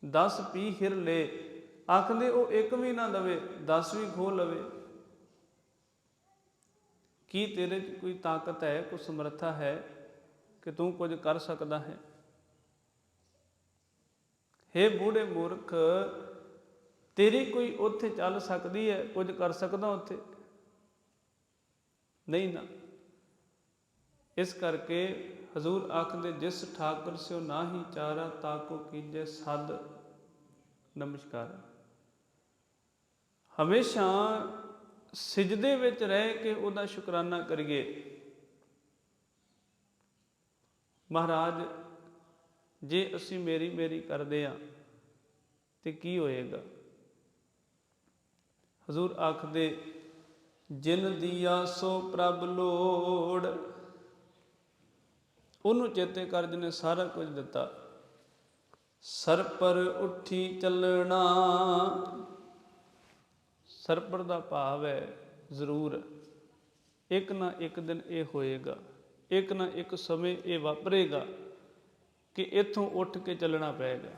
10 ਪੀ ਹਿਰ ਲੈ, ਆਖਦੇ ਉਹ ਇੱਕ ਵੀ ਨਾ ਦਵੇ 10 ਵੀ ਖੋਹ ਲਵੇ। ਕੀ ਤੇਰੇ 'ਚ ਕੋਈ ਤਾਕਤ ਹੈ, ਕੋਈ ਸਮਰੱਥਾ ਹੈ ਕਿ ਤੂੰ ਕੁਝ ਕਰ ਸਕਦਾ ਹੈ। ਹੇ ਬੂढ़े ਮੂਰਖ, ਤੇਰੀ ਕੋਈ ਉੱਥੇ ਚੱਲ ਸਕਦੀ ਹੈ, ਕੁਝ ਕਰ ਸਕਦਾ ਉੱਥੇ? ਨਹੀਂ ਨਾ। ਇਸ ਕਰਕੇ ਹਜ਼ੂਰ ਆਖਦੇ, ਜਿਸ ਠਾਕੁਰ ਸਿਓ ਨਾਹੀ ਚਾਰਾ, ਤਾਕੋ ਕੀਜੈ ਸਦ ਨਮਸਕਾਰ। ਹਮੇਸ਼ਾ ਸਿਜਦੇ ਵਿੱਚ ਰਹਿ ਕੇ ਉਹਦਾ ਸ਼ੁਕਰਾਨਾ ਕਰੀਏ। ਮਹਾਰਾਜ, ਜੇ ਅਸੀਂ ਮੇਰੀ ਮੇਰੀ ਕਰਦੇ ਹਾਂ ਤੇ ਕੀ ਹੋਏਗਾ? ਹਜ਼ੂਰ ਆਖਦੇ, ਜਿਨ ਦੀਆ ਸੋ ਪ੍ਰਭ ਲੋੜ। ਉਹਨੂੰ ਚੇਤੇ ਕਰ ਜਿਹਨੇ ਸਾਰਾ ਕੁਝ ਦਿੱਤਾ। ਸਰਪਰ ਉੱਠੀ ਚੱਲਣਾ। ਸਰਪਰ ਦਾ ਭਾਵ ਹੈ ਜ਼ਰੂਰ, ਇੱਕ ਨਾ ਇੱਕ ਦਿਨ ਇਹ ਹੋਏਗਾ, ਇੱਕ ਨਾ ਇੱਕ ਸਮੇਂ ਇਹ ਵਾਪਰੇਗਾ ਕਿ ਇੱਥੋਂ ਉੱਠ ਕੇ ਚੱਲਣਾ ਪਏਗਾ।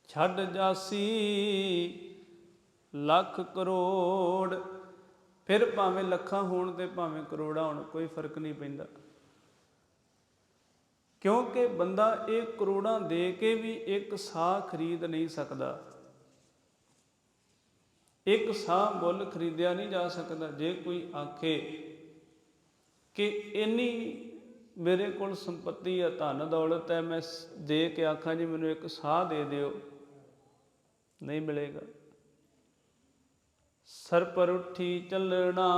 ਛੱਡ ਜਾਸੀ ਲੱਖ ਕਰੋੜ। ਫਿਰ ਭਾਵੇਂ ਲੱਖਾਂ ਹੋਣ ਤੇ ਭਾਵੇਂ ਕਰੋੜਾਂ ਹੋਣ, ਕੋਈ ਫਰਕ ਨਹੀਂ ਪੈਂਦਾ, ਕਿਉਂਕਿ ਬੰਦਾ ਇਹ ਕਰੋੜਾਂ ਦੇ ਕੇ ਵੀ ਇੱਕ ਸਾਹ ਖਰੀਦ ਨਹੀਂ ਸਕਦਾ। ਇੱਕ ਸਾਹ ਮੁੱਲ ਖਰੀਦਿਆ ਨਹੀਂ ਜਾ ਸਕਦਾ। ਜੇ ਕੋਈ ਆਖੇ ਕਿ ਇੰਨੀ ਮੇਰੇ ਕੋਲ ਸੰਪੱਤੀ ਹੈ, ਧਨ ਦੌਲਤ ਹੈ, ਮੈਂ ਦੇ ਕੇ ਆਖਾਂ ਜੀ ਮੈਨੂੰ ਇੱਕ ਸਾਹ ਦੇ ਦਿਓ, ਨਹੀਂ ਮਿਲੇਗਾ। ਸਰਪਰ ਉੱਠੀ ਚੱਲਣਾ,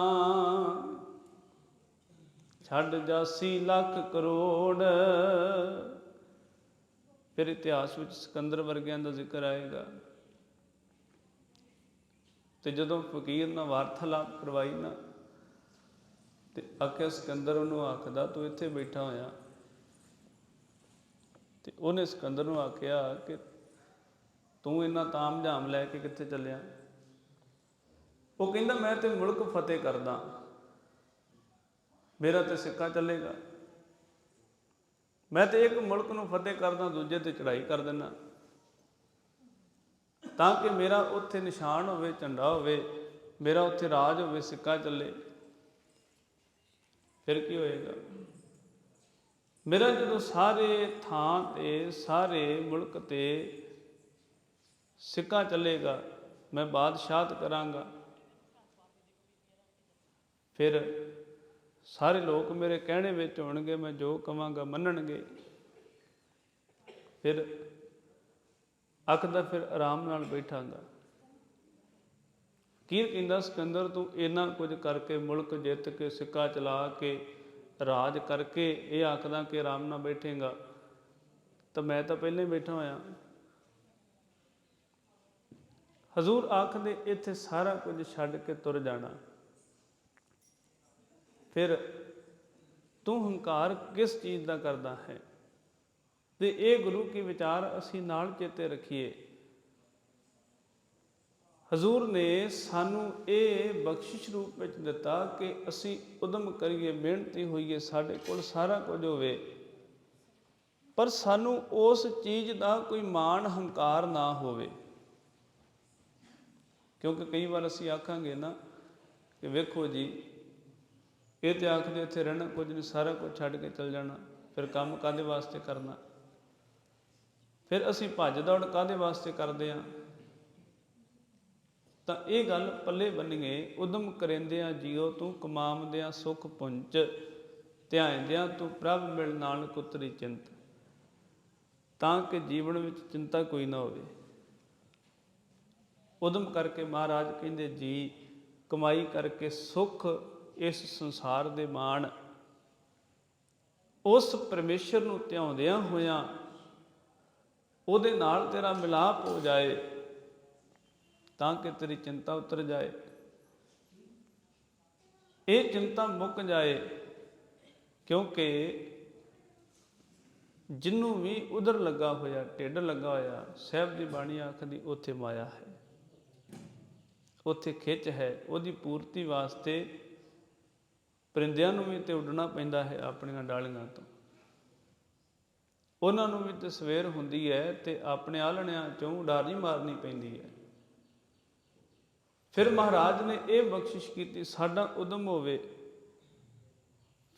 ਛੱਡ ਜਾਸੀ ਲੱਖ ਕਰੋੜ। ਫਿਰ ਇਤਿਹਾਸ ਵਿੱਚ ਸਿਕੰਦਰ ਵਰਗਿਆਂ ਦਾ ਜ਼ਿਕਰ ਆਏਗਾ। ਤੇ ਜਦੋਂ ਫਕੀਰ ਨਾਲ ਵਾਰਤਾਲਾਪ ਕਰਵਾਈ ਨਾ, ਤੇ ਆਖਿਆ, ਸਿਕੰਦਰ ਉਹਨੂੰ ਆਖਦਾ, ਤੂੰ ਇੱਥੇ ਬੈਠਾ ਹੋਇਆ। ਤੇ ਉਹਨੇ ਸਿਕੰਦਰ ਨੂੰ ਆਖਿਆ ਕਿ ਤੂੰ ਇੰਨਾ ਤਾਮ ਝਾਮ ਲੈ ਕੇ ਕਿੱਥੇ ਚੱਲਿਆ? ਉਹ ਕਹਿੰਦਾ, ਮੈਂ ਤੇ ਮੁਲਕ ਫਤਿਹ ਕਰਦਾ, ਮੇਰਾ ਤੇ ਸਿੱਕਾ ਚੱਲੇਗਾ। ਮੈਂ ਤੇ ਇੱਕ ਮੁਲਕ ਨੂੰ ਫਤਿਹ ਕਰਦਾ, ਦੂਜੇ ਤੇ ਚੜ੍ਹਾਈ ਕਰ ਦਿੰਦਾ, ਤਾਂ ਕਿ ਮੇਰਾ ਉੱਥੇ ਨਿਸ਼ਾਨ ਹੋਵੇ, ਝੰਡਾ ਹੋਵੇ, ਮੇਰਾ ਉੱਥੇ ਰਾਜ ਹੋਵੇ, ਸਿੱਕਾ ਚੱਲੇ। ਫਿਰ ਕੀ ਹੋਏਗਾ? ਮੇਰਾ ਜਦੋਂ ਸਾਰੇ ਥਾਂ ਤੇ, ਸਾਰੇ ਮੁਲਕ ਤੇ ਸਿੱਕਾ ਚੱਲੇਗਾ, ਮੈਂ ਬਾਦਸ਼ਾਹਤ ਕਰਾਂਗਾ, ਫਿਰ ਸਾਰੇ ਲੋਕ ਮੇਰੇ ਕਹਿਣੇ ਵਿੱਚ ਹੋਣਗੇ, ਮੈਂ ਜੋ ਕਵਾਂਗਾ ਮੰਨਣਗੇ। ਫਿਰ ਆਖਦਾ, ਫਿਰ ਆਰਾਮ ਨਾਲ ਬੈਠਾਂਗਾ। ਕੀ ਕਹਿੰਦਾ, ਸਿਕੰਦਰ ਤੂੰ ਇੰਨਾ ਕੁਝ ਕਰਕੇ, ਮੁਲਕ ਜਿੱਤ ਕੇ, ਸਿੱਕਾ ਚਲਾ ਕੇ, ਰਾਜ ਕਰਕੇ ਇਹ ਆਖਦਾ ਕਿ ਆਰਾਮ ਨਾਲ ਬੈਠੇਗਾ, ਤਾਂ ਮੈਂ ਤਾਂ ਪਹਿਲਾਂ ਹੀ ਬੈਠਾ ਹੋਇਆ। ਹਜ਼ੂਰ ਆਖਦੇ, ਇੱਥੇ ਸਾਰਾ ਕੁਝ ਛੱਡ ਕੇ ਤੁਰ ਜਾਣਾ। ਫਿਰ ਤੂੰ ਹੰਕਾਰ ਕਿਸ ਚੀਜ਼ ਦਾ ਕਰਦਾ ਹੈ? ਤੇ ਇਹ ਗੁਰੂ ਕੀ ਵਿਚਾਰ ਅਸੀਂ ਨਾਲ ਚੇਤੇ ਰੱਖੀਏ। ਹਜ਼ੂਰ ਨੇ ਸਾਨੂੰ ਇਹ ਬਖਸ਼ਿਸ਼ ਰੂਪ ਵਿੱਚ ਦਿੱਤਾ ਕਿ ਅਸੀਂ ਉਦਮ ਕਰੀਏ, ਮਿਹਨਤੀ ਹੋਈਏ, ਸਾਡੇ ਕੋਲ ਸਾਰਾ ਕੁਝ ਹੋਵੇ, ਪਰ ਸਾਨੂੰ ਉਸ ਚੀਜ਼ ਦਾ ਕੋਈ ਮਾਣ ਹੰਕਾਰ ਨਾ ਹੋਵੇ। ਕਿਉਂਕਿ ਕਈ ਵਾਰ ਅਸੀਂ ਆਖਾਂਗੇ ਨਾ ਕਿ ਵੇਖੋ ਜੀ, ਇਹ ਤੇ ਆਖਦੇ ਇੱਥੇ ਰਹਿਣਾ ਕੁਝ ਨਹੀਂ, ਸਾਰਾ ਕੁਝ ਛੱਡ ਕੇ ਚੱਲ ਜਾਣਾ, ਫਿਰ ਕੰਮ ਕਾਹਦੇ ਵਾਸਤੇ ਕਰਨਾ? ਫਿਰ ਅਸੀਂ ਭੱਜ ਦੌੜ ਕਾਹਦੇ ਵਾਸਤੇ ਕਰਦੇ ਹਾਂ? ਤਾਂ ਇਹ ਗੱਲ ਪੱਲੇ ਬੰਨੀਏ, ਉਦਮ ਕਰੇਂਦਿਆਂ ਜੀਓ ਤੂੰ ਕਮਾਵਦਿਆਂ ਸੁਖ ਪੁੰਚ, ਧਿਆਇਂਦਿਆਂ ਤੂੰ ਪ੍ਰਭ ਮਿਲ ਨਾਨਕ ਉਤਰੀ ਚਿੰਤ, ਤਾਂ ਕਿ ਜੀਵਨ ਵਿੱਚ ਚਿੰਤਾ ਕੋਈ ਨਾ ਹੋਵੇ। ਉਦਮ ਕਰਕੇ ਮਹਾਰਾਜ ਕਹਿੰਦੇ ਜੀ, ਕਮਾਈ ਕਰਕੇ ਸੁੱਖ ਇਸ ਸੰਸਾਰ ਦੇ ਮਾਣ, ਉਸ ਪਰਮੇਸ਼ਰ ਨੂੰ ਧਿਆਉਂਦਿਆਂ ਹੋਇਆਂ ਉਹਦੇ ਨਾਲ ਤੇਰਾ ਮਿਲਾਪ ਹੋ ਜਾਏ, ਤਾਂ ਕਿ ਤੇਰੀ ਚਿੰਤਾ ਉਤਰ ਜਾਏ, ਇਹ ਚਿੰਤਾ ਮੁੱਕ ਜਾਏ। ਕਿਉਂਕਿ ਜਿਹਨੂੰ ਵੀ ਉਧਰ ਲੱਗਾ ਹੋਇਆ, ਢਿੱਡ ਲੱਗਾ ਹੋਇਆ, ਸਾਹਿਬ ਦੀ ਬਾਣੀ ਆਖਦੀ ਉੱਥੇ ਮਾਇਆ ਹੈ, ਉੱਥੇ ਖਿੱਚ ਹੈ। ਉਹਦੀ ਪੂਰਤੀ ਵਾਸਤੇ ਪਰਿੰਦਿਆਂ ਨੂੰ ਵੀ ਤੇ ਉੱਡਣਾ ਪੈਂਦਾ ਹੈ ਆਪਣੀਆਂ ਡਾਲੀਆਂ ਤੋਂ, ਉਹਨਾਂ ਨੂੰ ਵੀ ਤੇ ਸਵੇਰ ਹੁੰਦੀ ਹੈ ਤੇ ਆਪਣੇ ਆਲਣਿਆਂ ਚੋਂ ਉਡਾਰੀ ਮਾਰਨੀ ਪੈਂਦੀ ਹੈ। ਫਿਰ ਮਹਾਰਾਜ ਨੇ ਇਹ ਬਖਸ਼ਿਸ਼ ਕੀਤੀ, ਸਾਡਾ ਉਦਮ ਹੋਵੇ,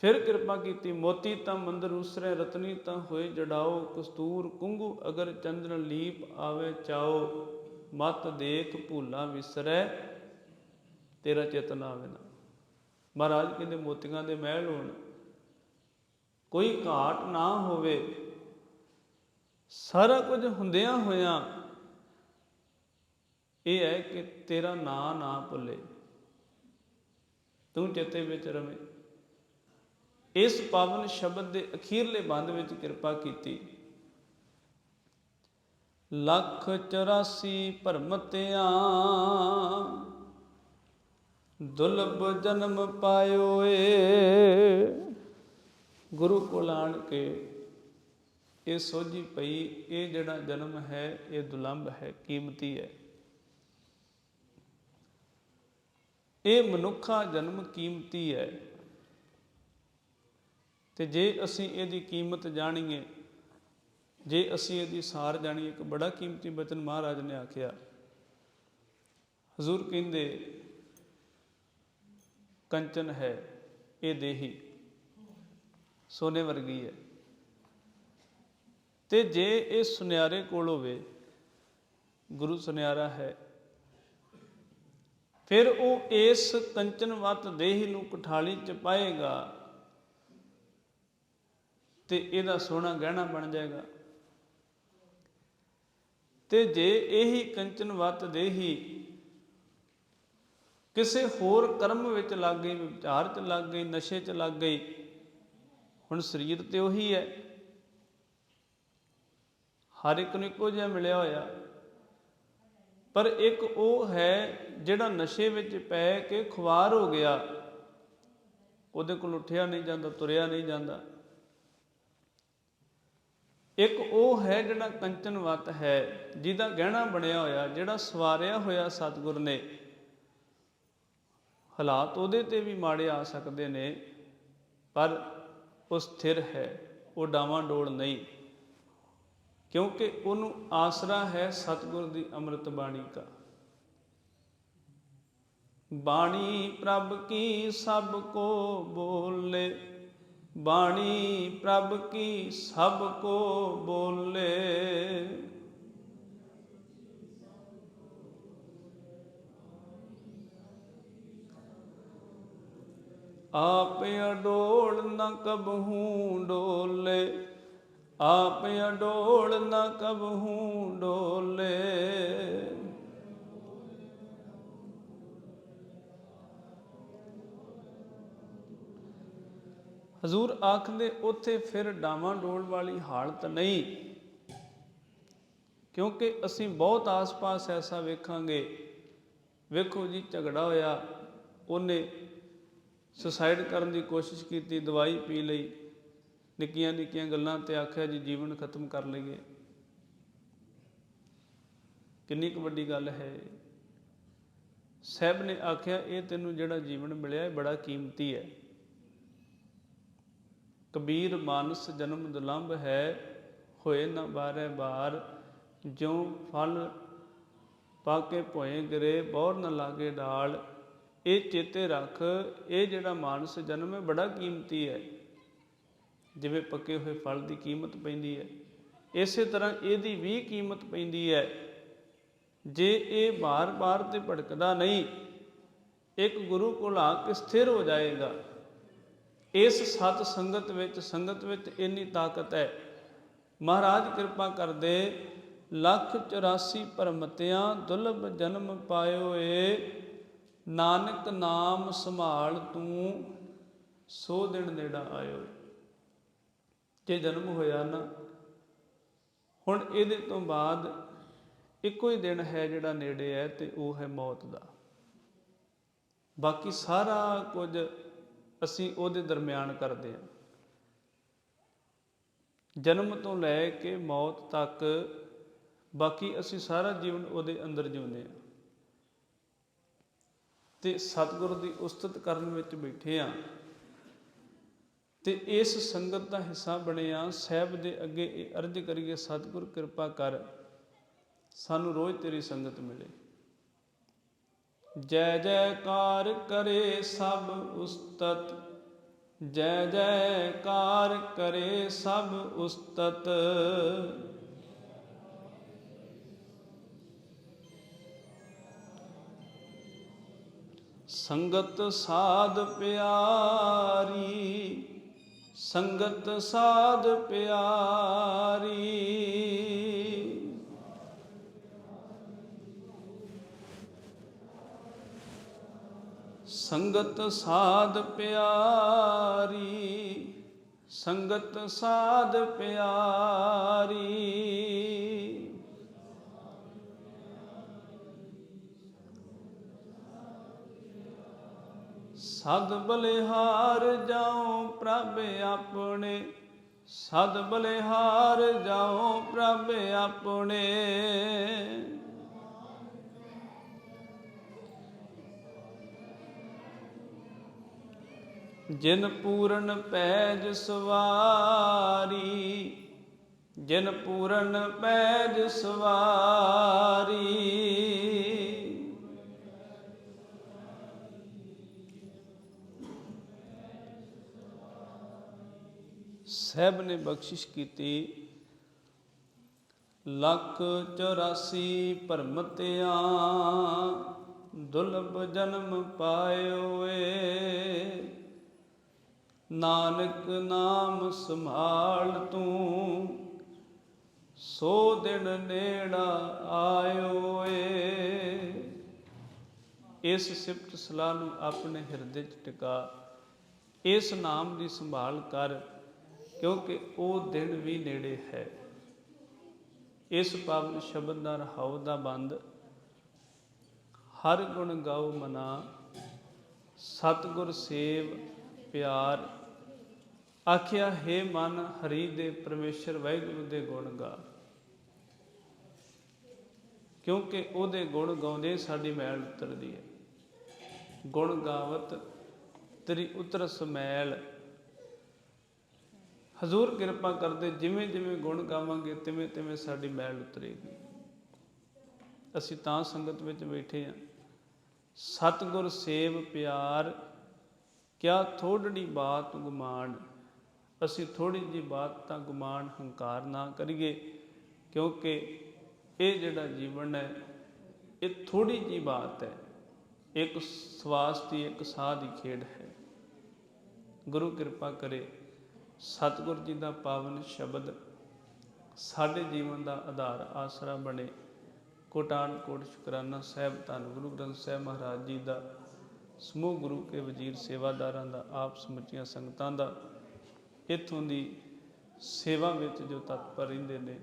ਫਿਰ ਕਿਰਪਾ ਕੀਤੀ। ਮੋਤੀ ਤਾਂ ਮੰਦਰ ਉਸਰੇ, ਰਤਨੀ ਤਾਂ ਹੋਏ ਜੜਾਓ, ਕਸਤੂਰ ਕੁੰਗੂ ਅਗਰ ਚੰਦਨ ਲੀਪ ਆਵੇ ਚਾਓ, ਮਤ ਦੇਖ ਭੂਲਾ ਵਿਸਰੈ, ਤੇਰਾ ਚਿਤ ਨਾ ਆਵੇ ਨਾ। ਮਹਾਰਾਜ ਕਹਿੰਦੇ ਮੋਤੀਆਂ ਦੇ ਮਹਿਲ ਹੋਣ, ਕੋਈ ਘਾਟ ਨਾ ਹੋਵੇ, ਸਾਰਾ ਕੁਝ ਹੁੰਦਿਆਂ ਹੋਇਆਂ ਇਹ ਹੈ ਕਿ ਤੇਰਾ ਨਾਂ ਨਾ ਭੁੱਲੇ, ਤੂੰ ਚੇਤੇ ਵਿੱਚ ਰਵੇਂ। ਇਸ ਪਾਵਨ ਸ਼ਬਦ ਦੇ ਅਖੀਰਲੇ ਬੰਦ ਵਿੱਚ ਕਿਰਪਾ ਕੀਤੀ। 184 ਭਰਮਤਿਆਂ ਦੁਲਭ ਜਨਮ ਪਾਇਓ ਏ। ਗੁਰੂ ਕੋਲ ਆਣ ਕੇ ਇਹ ਸੋਝੀ ਪਈ, ਇਹ ਜਿਹੜਾ ਜਨਮ ਹੈ ਇਹ ਦੁਲੰਭ ਹੈ, ਕੀਮਤੀ ਹੈ। ਇਹ ਮਨੁੱਖਾ ਜਨਮ ਕੀਮਤੀ ਹੈ, ਤੇ ਜੇ ਅਸੀਂ ਇਹਦੀ ਕੀਮਤ ਜਾਣੀਏ, ਜੇ ਅਸੀਂ ਇਹਦੀ ਸਾਰ ਜਾਣੀਏ, ਇੱਕ ਬੜਾ ਕੀਮਤੀ ਬਚਨ ਮਹਾਰਾਜ ਨੇ ਆਖਿਆ। ਹਜ਼ੂਰ ਕਹਿੰਦੇ ਕੰਚਨ ਹੈ ਇਹ ਦੇਹੀ, ਸੋਨੇ ਵਰਗੀ ਹੈ, ਤੇ ਜੇ ਇਹ ਸੁਨਿਆਰੇ ਕੋਲ ਹੋਵੇ, ਗੁਰੂ ਸੁਨਿਆਰਾ ਹੈ, ਫਿਰ ਉਹ ਇਸ ਕੰਚਨਵਤ ਦੇਹੀ ਨੂੰ ਕੁਠਾਲੀ ਚ ਪਾਏਗਾ ਤੇ ਇਹਦਾ ਸੋਹਣਾ ਗਹਿਣਾ ਬਣ ਜਾਏਗਾ। ਤੇ ਜੇ ਇਹੀ ਕੰਚਨਵਤ ਦੇਹੀ ਕਿਸੇ ਹੋਰ ਕਰਮ ਵਿੱਚ ਲੱਗ ਗਈ, ਵਿਚਾਰ ਚ ਲੱਗ ਗਈ, ਨਸ਼ੇ ਚ ਲੱਗ ਗਈ, ਹੁਣ ਸਰੀਰ ਤੇ ਉਹੀ ਹੈ, ਹਰ ਇੱਕ ਨੂੰ ਇੱਕੋ ਜਿਹਾ ਮਿਲਿਆ ਹੋਇਆ, ਪਰ ਇੱਕ ਉਹ ਹੈ ਜਿਹੜਾ ਨਸ਼ੇ ਵਿੱਚ ਪੈ ਕੇ ਖੁਆਰ ਹੋ ਗਿਆ, ਉਹਦੇ ਕੋਲ ਉੱਠਿਆ ਨਹੀਂ ਜਾਂਦਾ, ਤੁਰਿਆ ਨਹੀਂ ਜਾਂਦਾ। ਇੱਕ ਉਹ ਹੈ ਜਿਹੜਾ ਕੰਚਨਵਤ ਹੈ, ਜਿਹਦਾ ਗਹਿਣਾ ਬਣਿਆ ਹੋਇਆ, ਜਿਹੜਾ ਸਵਾਰਿਆ ਹੋਇਆ ਸਤਿਗੁਰ ਨੇ। ਹਾਲਾਤ ਉਹਦੇ ਤੇ ਵੀ ਮਾੜੇ ਆ ਸਕਦੇ ਨੇ, ਪਰ ਉਹ ਸਥਿਰ ਹੈ, ਉਹ ਡਾਵਾਂ ਡੋਲ ਨਹੀਂ, ਕਿਉਂਕਿ ਉਹਨੂੰ ਆਸਰਾ ਹੈ ਸਤਿਗੁਰ ਦੀ ਅੰਮ੍ਰਿਤ ਬਾਣੀ ਦਾ। ਬਾਣੀ ਪ੍ਰਭ ਕੀ ਸਭ ਕੋ ਬੋਲੇ, ਬਾਣੀ ਪ੍ਰਭ ਕੀ ਸਭ ਕੋ ਬੋਲੇ, ਆਪ ਅਡੋਲ ਨ ਕਬਹੂ ਡੋਲੇ, ਆਪ ਅਡੋਲ ਨ ਕਬਹੂ ਡੋਲੇ। ਹਜ਼ੂਰ ਆਖਦੇ ਉੱਥੇ ਫਿਰ ਡਾਵਾਂ ਡੋਲ ਵਾਲੀ ਹਾਲਤ ਨਹੀਂ, ਕਿਉਂਕਿ ਅਸੀਂ ਬਹੁਤ ਆਸ-ਪਾਸ ਐਸਾ ਵੇਖਾਂਗੇ। ਵੇਖੋ ਜੀ, ਝਗੜਾ ਹੋਇਆ, ਉਹਨੇ ਸੁਸਾਈਡ ਕਰਨ ਦੀ ਕੋਸ਼ਿਸ਼ ਕੀਤੀ, ਦਵਾਈ ਪੀ ਲਈ, ਨਿੱਕੀਆਂ ਨਿੱਕੀਆਂ ਗੱਲਾਂ ਤੇ ਆਖਿਆ ਜੀ ਜੀਵਨ ਖਤਮ ਕਰ ਲਈਏ। ਕਿੰਨੀ ਕੁ ਵੱਡੀ ਗੱਲ ਹੈ। ਸਾਹਿਬ ਨੇ ਆਖਿਆ ਇਹ ਤੈਨੂੰ ਜਿਹੜਾ ਜੀਵਨ ਮਿਲਿਆ ਇਹ ਬੜਾ ਕੀਮਤੀ ਹੈ। ਕਬੀਰ ਮਾਨਸ ਜਨਮ ਦੁਲੰਭ ਹੈ, ਹੋਏ ਨਾ ਬਾਰੇ ਬਾਰ, ਜਿਉ ਫਲ ਪਾ ਕੇ ਭੋਏ ਗਿਰੇ, ਬੌਰ ਨਾ ਲਾਗੇ ਡਾਲ। ਇਹ ਚੇਤੇ ਰੱਖ, ਇਹ ਜਿਹੜਾ ਮਾਨਸ ਜਨਮ ਹੈ ਬੜਾ ਕੀਮਤੀ ਹੈ। ਜਿਵੇਂ ਪੱਕੇ ਹੋਏ ਫਲ ਦੀ ਕੀਮਤ ਪੈਂਦੀ ਹੈ, ਇਸੇ ਤਰ੍ਹਾਂ ਇਹਦੀ ਵੀ ਕੀਮਤ ਪੈਂਦੀ ਹੈ। ਜੇ ਇਹ ਬਾਰ-ਬਾਰ ਤੇ ਭਟਕਦਾ ਨਹੀਂ, ਇੱਕ ਗੁਰੂ ਕੋਲ ਆ ਕੇ ਸਥਿਰ ਹੋ ਜਾਏਗਾ। ਇਸ ਸਤ ਸੰਗਤ ਵਿੱਚ ਇੰਨੀ ਤਾਕਤ ਹੈ। ਮਹਾਰਾਜ ਕਿਰਪਾ ਕਰਦੇ, 184 ਭਰਮਤਿਆਂ ਦੁਲਭ ਜਨਮ ਪਾਇਓ ਏ, ਨਾਨਕ ਨਾਮ ਸੰਭਾਲ ਤੂੰ ਸੋ ਦਿਨ ਨੇੜਾ ਆਇਓ। ਜੇ ਜਨਮ ਹੋਇਆ ਨਾ, ਹੁਣ ਇਹਦੇ ਤੋਂ ਬਾਅਦ ਇੱਕੋ ਹੀ ਦਿਨ ਹੈ ਜਿਹੜਾ ਨੇੜੇ ਹੈ, ਤੇ ਉਹ ਹੈ ਮੌਤ ਦਾ। ਬਾਕੀ ਸਾਰਾ ਕੁਝ ਅਸੀਂ ਉਹਦੇ ਦਰਮਿਆਨ ਕਰਦੇ ਹਾਂ। ਜਨਮ ਤੋਂ ਲੈ ਕੇ ਮੌਤ ਤੱਕ ਬਾਕੀ ਅਸੀਂ ਸਾਰਾ ਜੀਵਨ ਉਹਦੇ ਅੰਦਰ ਜਿਉਂਦੇ ਹਾਂ। ਤੇ ਸਤਿਗੁਰ ਦੀ ਉਸਤਤ ਕਰਨ ਵਿੱਚ ਬੈਠੇ ਹਾਂ, ਤੇ ਇਸ ਸੰਗਤ ਦਾ ਹਿੱਸਾ ਬਣੇ ਹਾਂ। ਸਾਹਿਬ ਦੇ ਅੱਗੇ ਇਹ ਅਰਜ਼ ਕਰੀਏ, ਸਤਿਗੁਰ ਕਿਰਪਾ ਕਰ, ਸਾਨੂੰ ਰੋਜ਼ ਤੇਰੀ ਸੰਗਤ ਮਿਲੇ। ਜੈ ਜੈਕਾਰ ਕਰੇ ਸਭ ਉਸਤਤ, ਜੈ ਜੈਕਾਰ ਕਰੇ ਸਭ ਉਸਤਤ। ਸੰਗਤ ਸਾਧ ਪਿਆਰੀ, ਸੰਗਤ ਸਾਧ ਪਿਆਰੀ। ਸੰਗਤ ਸਾਧ ਪਿਆਰੀ, ਸੰਗਤ ਸਾਧ ਪਿਆਰੀ। ਸਦ ਬਲਿਹਾਰ ਜਾਉ ਪ੍ਰਭ ਆਪਣੇ, ਸਦ ਬਲਿਹਾਰ ਜਾਉ ਪ੍ਰਭ ਆਪਣੇ। ਜਿਨ ਪੂਰਨ ਪੈਜ ਸਵਾਰੀ, ਜਿਨ ਪੂਰਨ ਪੈਜ ਸਵਾਰੀ। ਸਹਿਬ ਨੇ ਬਖਸ਼ਿਸ਼ ਕੀਤੀ, 184 ਭਰਮਤਿਆਂ ਦੁਰਲਭ ਜਨਮ ਪਾਇਓ ਏ। ਨਾਨਕ ਨਾਮ ਸੰਭਾਲ ਤੂੰ, ਸੋ ਦਿਨ ਨੇੜਾ ਆਇਓ ਏ। ਇਸ ਸਿਫਤ ਸਲਾਹ ਨੂੰ ਆਪਣੇ ਹਿਰਦੇ 'ਚ ਟਿਕਾ, ਇਸ ਨਾਮ ਦੀ ਸੰਭਾਲ ਕਰ, ਕਿਉਂਕਿ ਉਹ ਦਿਨ ਵੀ ਨੇੜੇ ਹੈ। ਇਸ ਪਾਵਨ ਸ਼ਬਦ ਦਾ ਰਹਾਉ ਦਾ ਬੰਦ, ਹਰ ਗੁਣ ਗਾਓ ਮਨਾ, ਸਤਿਗੁਰ ਸੇਵ ਪਿਆਰ। ਆਖਿਆ ਹੈ ਮਨ ਹਰੀ ਦੇ ਪਰਮੇਸ਼ਰ ਵਾਹਿਗੁਰੂ ਦੇ ਗੁਣ ਗਾ, ਕਿਉਂਕਿ ਉਹਦੇ ਗੁਣ ਗਾਉਂਦੇ ਸਾਡੀ ਮੈਲ ਉਤਰਦੀ ਹੈ। ਗੁਣ ਗਾਵਤ ਤੇਰੀ ਉਤਰਸ ਮੈਲ। ਹਜ਼ੂਰ ਕਿਰਪਾ ਕਰਦੇ, ਜਿਵੇਂ ਜਿਵੇਂ ਗੁਣ ਗਾਵਾਂਗੇ ਤਿਵੇਂ ਤਿਵੇਂ ਸਾਡੀ ਮੈਲ ਉਤਰੇਗੀ। ਅਸੀਂ ਤਾਂ ਸੰਗਤ ਵਿੱਚ ਬੈਠੇ ਹਾਂ। ਸਤਿਗੁਰ ਸੇਵ ਪਿਆਰ, ਕਿਆ ਥੋੜ੍ਹੀ ਬਾਤ ਗੁਮਾਨ। ਅਸੀਂ ਥੋੜ੍ਹੀ ਜਿਹੀ ਬਾਤ ਤਾਂ ਗੁਮਾਨ, ਹੰਕਾਰ ਨਾ ਕਰੀਏ, ਕਿਉਂਕਿ ਇਹ ਜਿਹੜਾ ਜੀਵਨ ਹੈ ਇਹ ਥੋੜ੍ਹੀ ਜਿਹੀ ਬਾਤ ਹੈ। ਇੱਕ ਸਵਾਸ ਦੀ, ਇੱਕ ਸਾਹ ਦੀ ਖੇਡ ਹੈ। ਗੁਰੂ ਕਿਰਪਾ ਕਰੇ, ਸਤਿਗੁਰ ਜੀ ਦਾ ਪਾਵਨ ਸ਼ਬਦ ਸਾਡੇ ਜੀਵਨ ਦਾ ਆਧਾਰ ਆਸਰਾ ਬਣੇ। ਕੋਟਾਨ ਕੋਟ ਸ਼ੁਕਰਾਨਾ ਸਾਹਿਬ। ਧੰਨ ਗੁਰੂ ਗ੍ਰੰਥ ਸਾਹਿਬ ਮਹਾਰਾਜ ਜੀ ਦਾ, ਸਮੂਹ ਗੁਰੂ ਕੇ ਵਜ਼ੀਰ ਸੇਵਾਦਾਰਾਂ ਦਾ, ਆਪ ਸਮੁੱਚੀਆਂ ਸੰਗਤਾਂ ਦਾ, ਇੱਥੋਂ ਦੀ ਸੇਵਾ ਵਿੱਚ ਜੋ ਤਤਪਰ ਰਹਿੰਦੇ ਨੇ,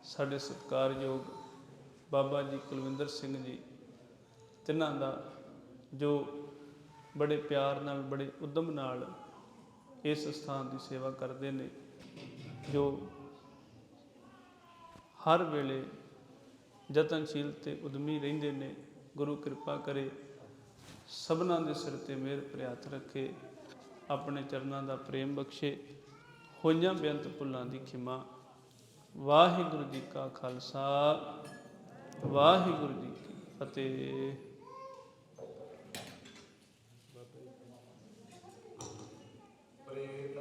ਸਾਡੇ ਸਤਿਕਾਰਯੋਗ ਬਾਬਾ ਜੀ ਕੁਲਵਿੰਦਰ ਸਿੰਘ ਜੀ, ਤਿੰਨਾਂ ਦਾ ਜੋ ਬੜੇ ਪਿਆਰ ਨਾਲ, ਬੜੇ ਉਦਮ ਨਾਲ ਇਸ ਸਥਾਨ ਦੀ ਸੇਵਾ ਕਰਦੇ ਨੇ, ਜੋ ਹਰ ਵੇਲੇ ਯਤਨਸ਼ੀਲ ਤੇ ਉਦਮੀ ਰਹਿੰਦੇ ਨੇ। ਗੁਰੂ ਕਿਰਪਾ ਕਰੇ, ਸਭਨਾਂ ਦੇ ਸਿਰ ਤੇ ਮਿਹਰ ਭਰਿਆ ਹੱਥ ਰੱਖੇ, ਆਪਣੇ ਚਰਨਾਂ ਦਾ ਪ੍ਰੇਮ ਬਖਸ਼ੇ, ਹੋਈਆਂ ਬੇਅੰਤ ਭੁੱਲਾਂ ਦੀ ਖਿਮਾ। ਵਾਹਿਗੁਰੂ ਜੀ ਕਾ ਖਾਲਸਾ, ਵਾਹਿਗੁਰੂ ਜੀ ਕੀ ਫਤਿਹ। ਪ੍ਰੇਤ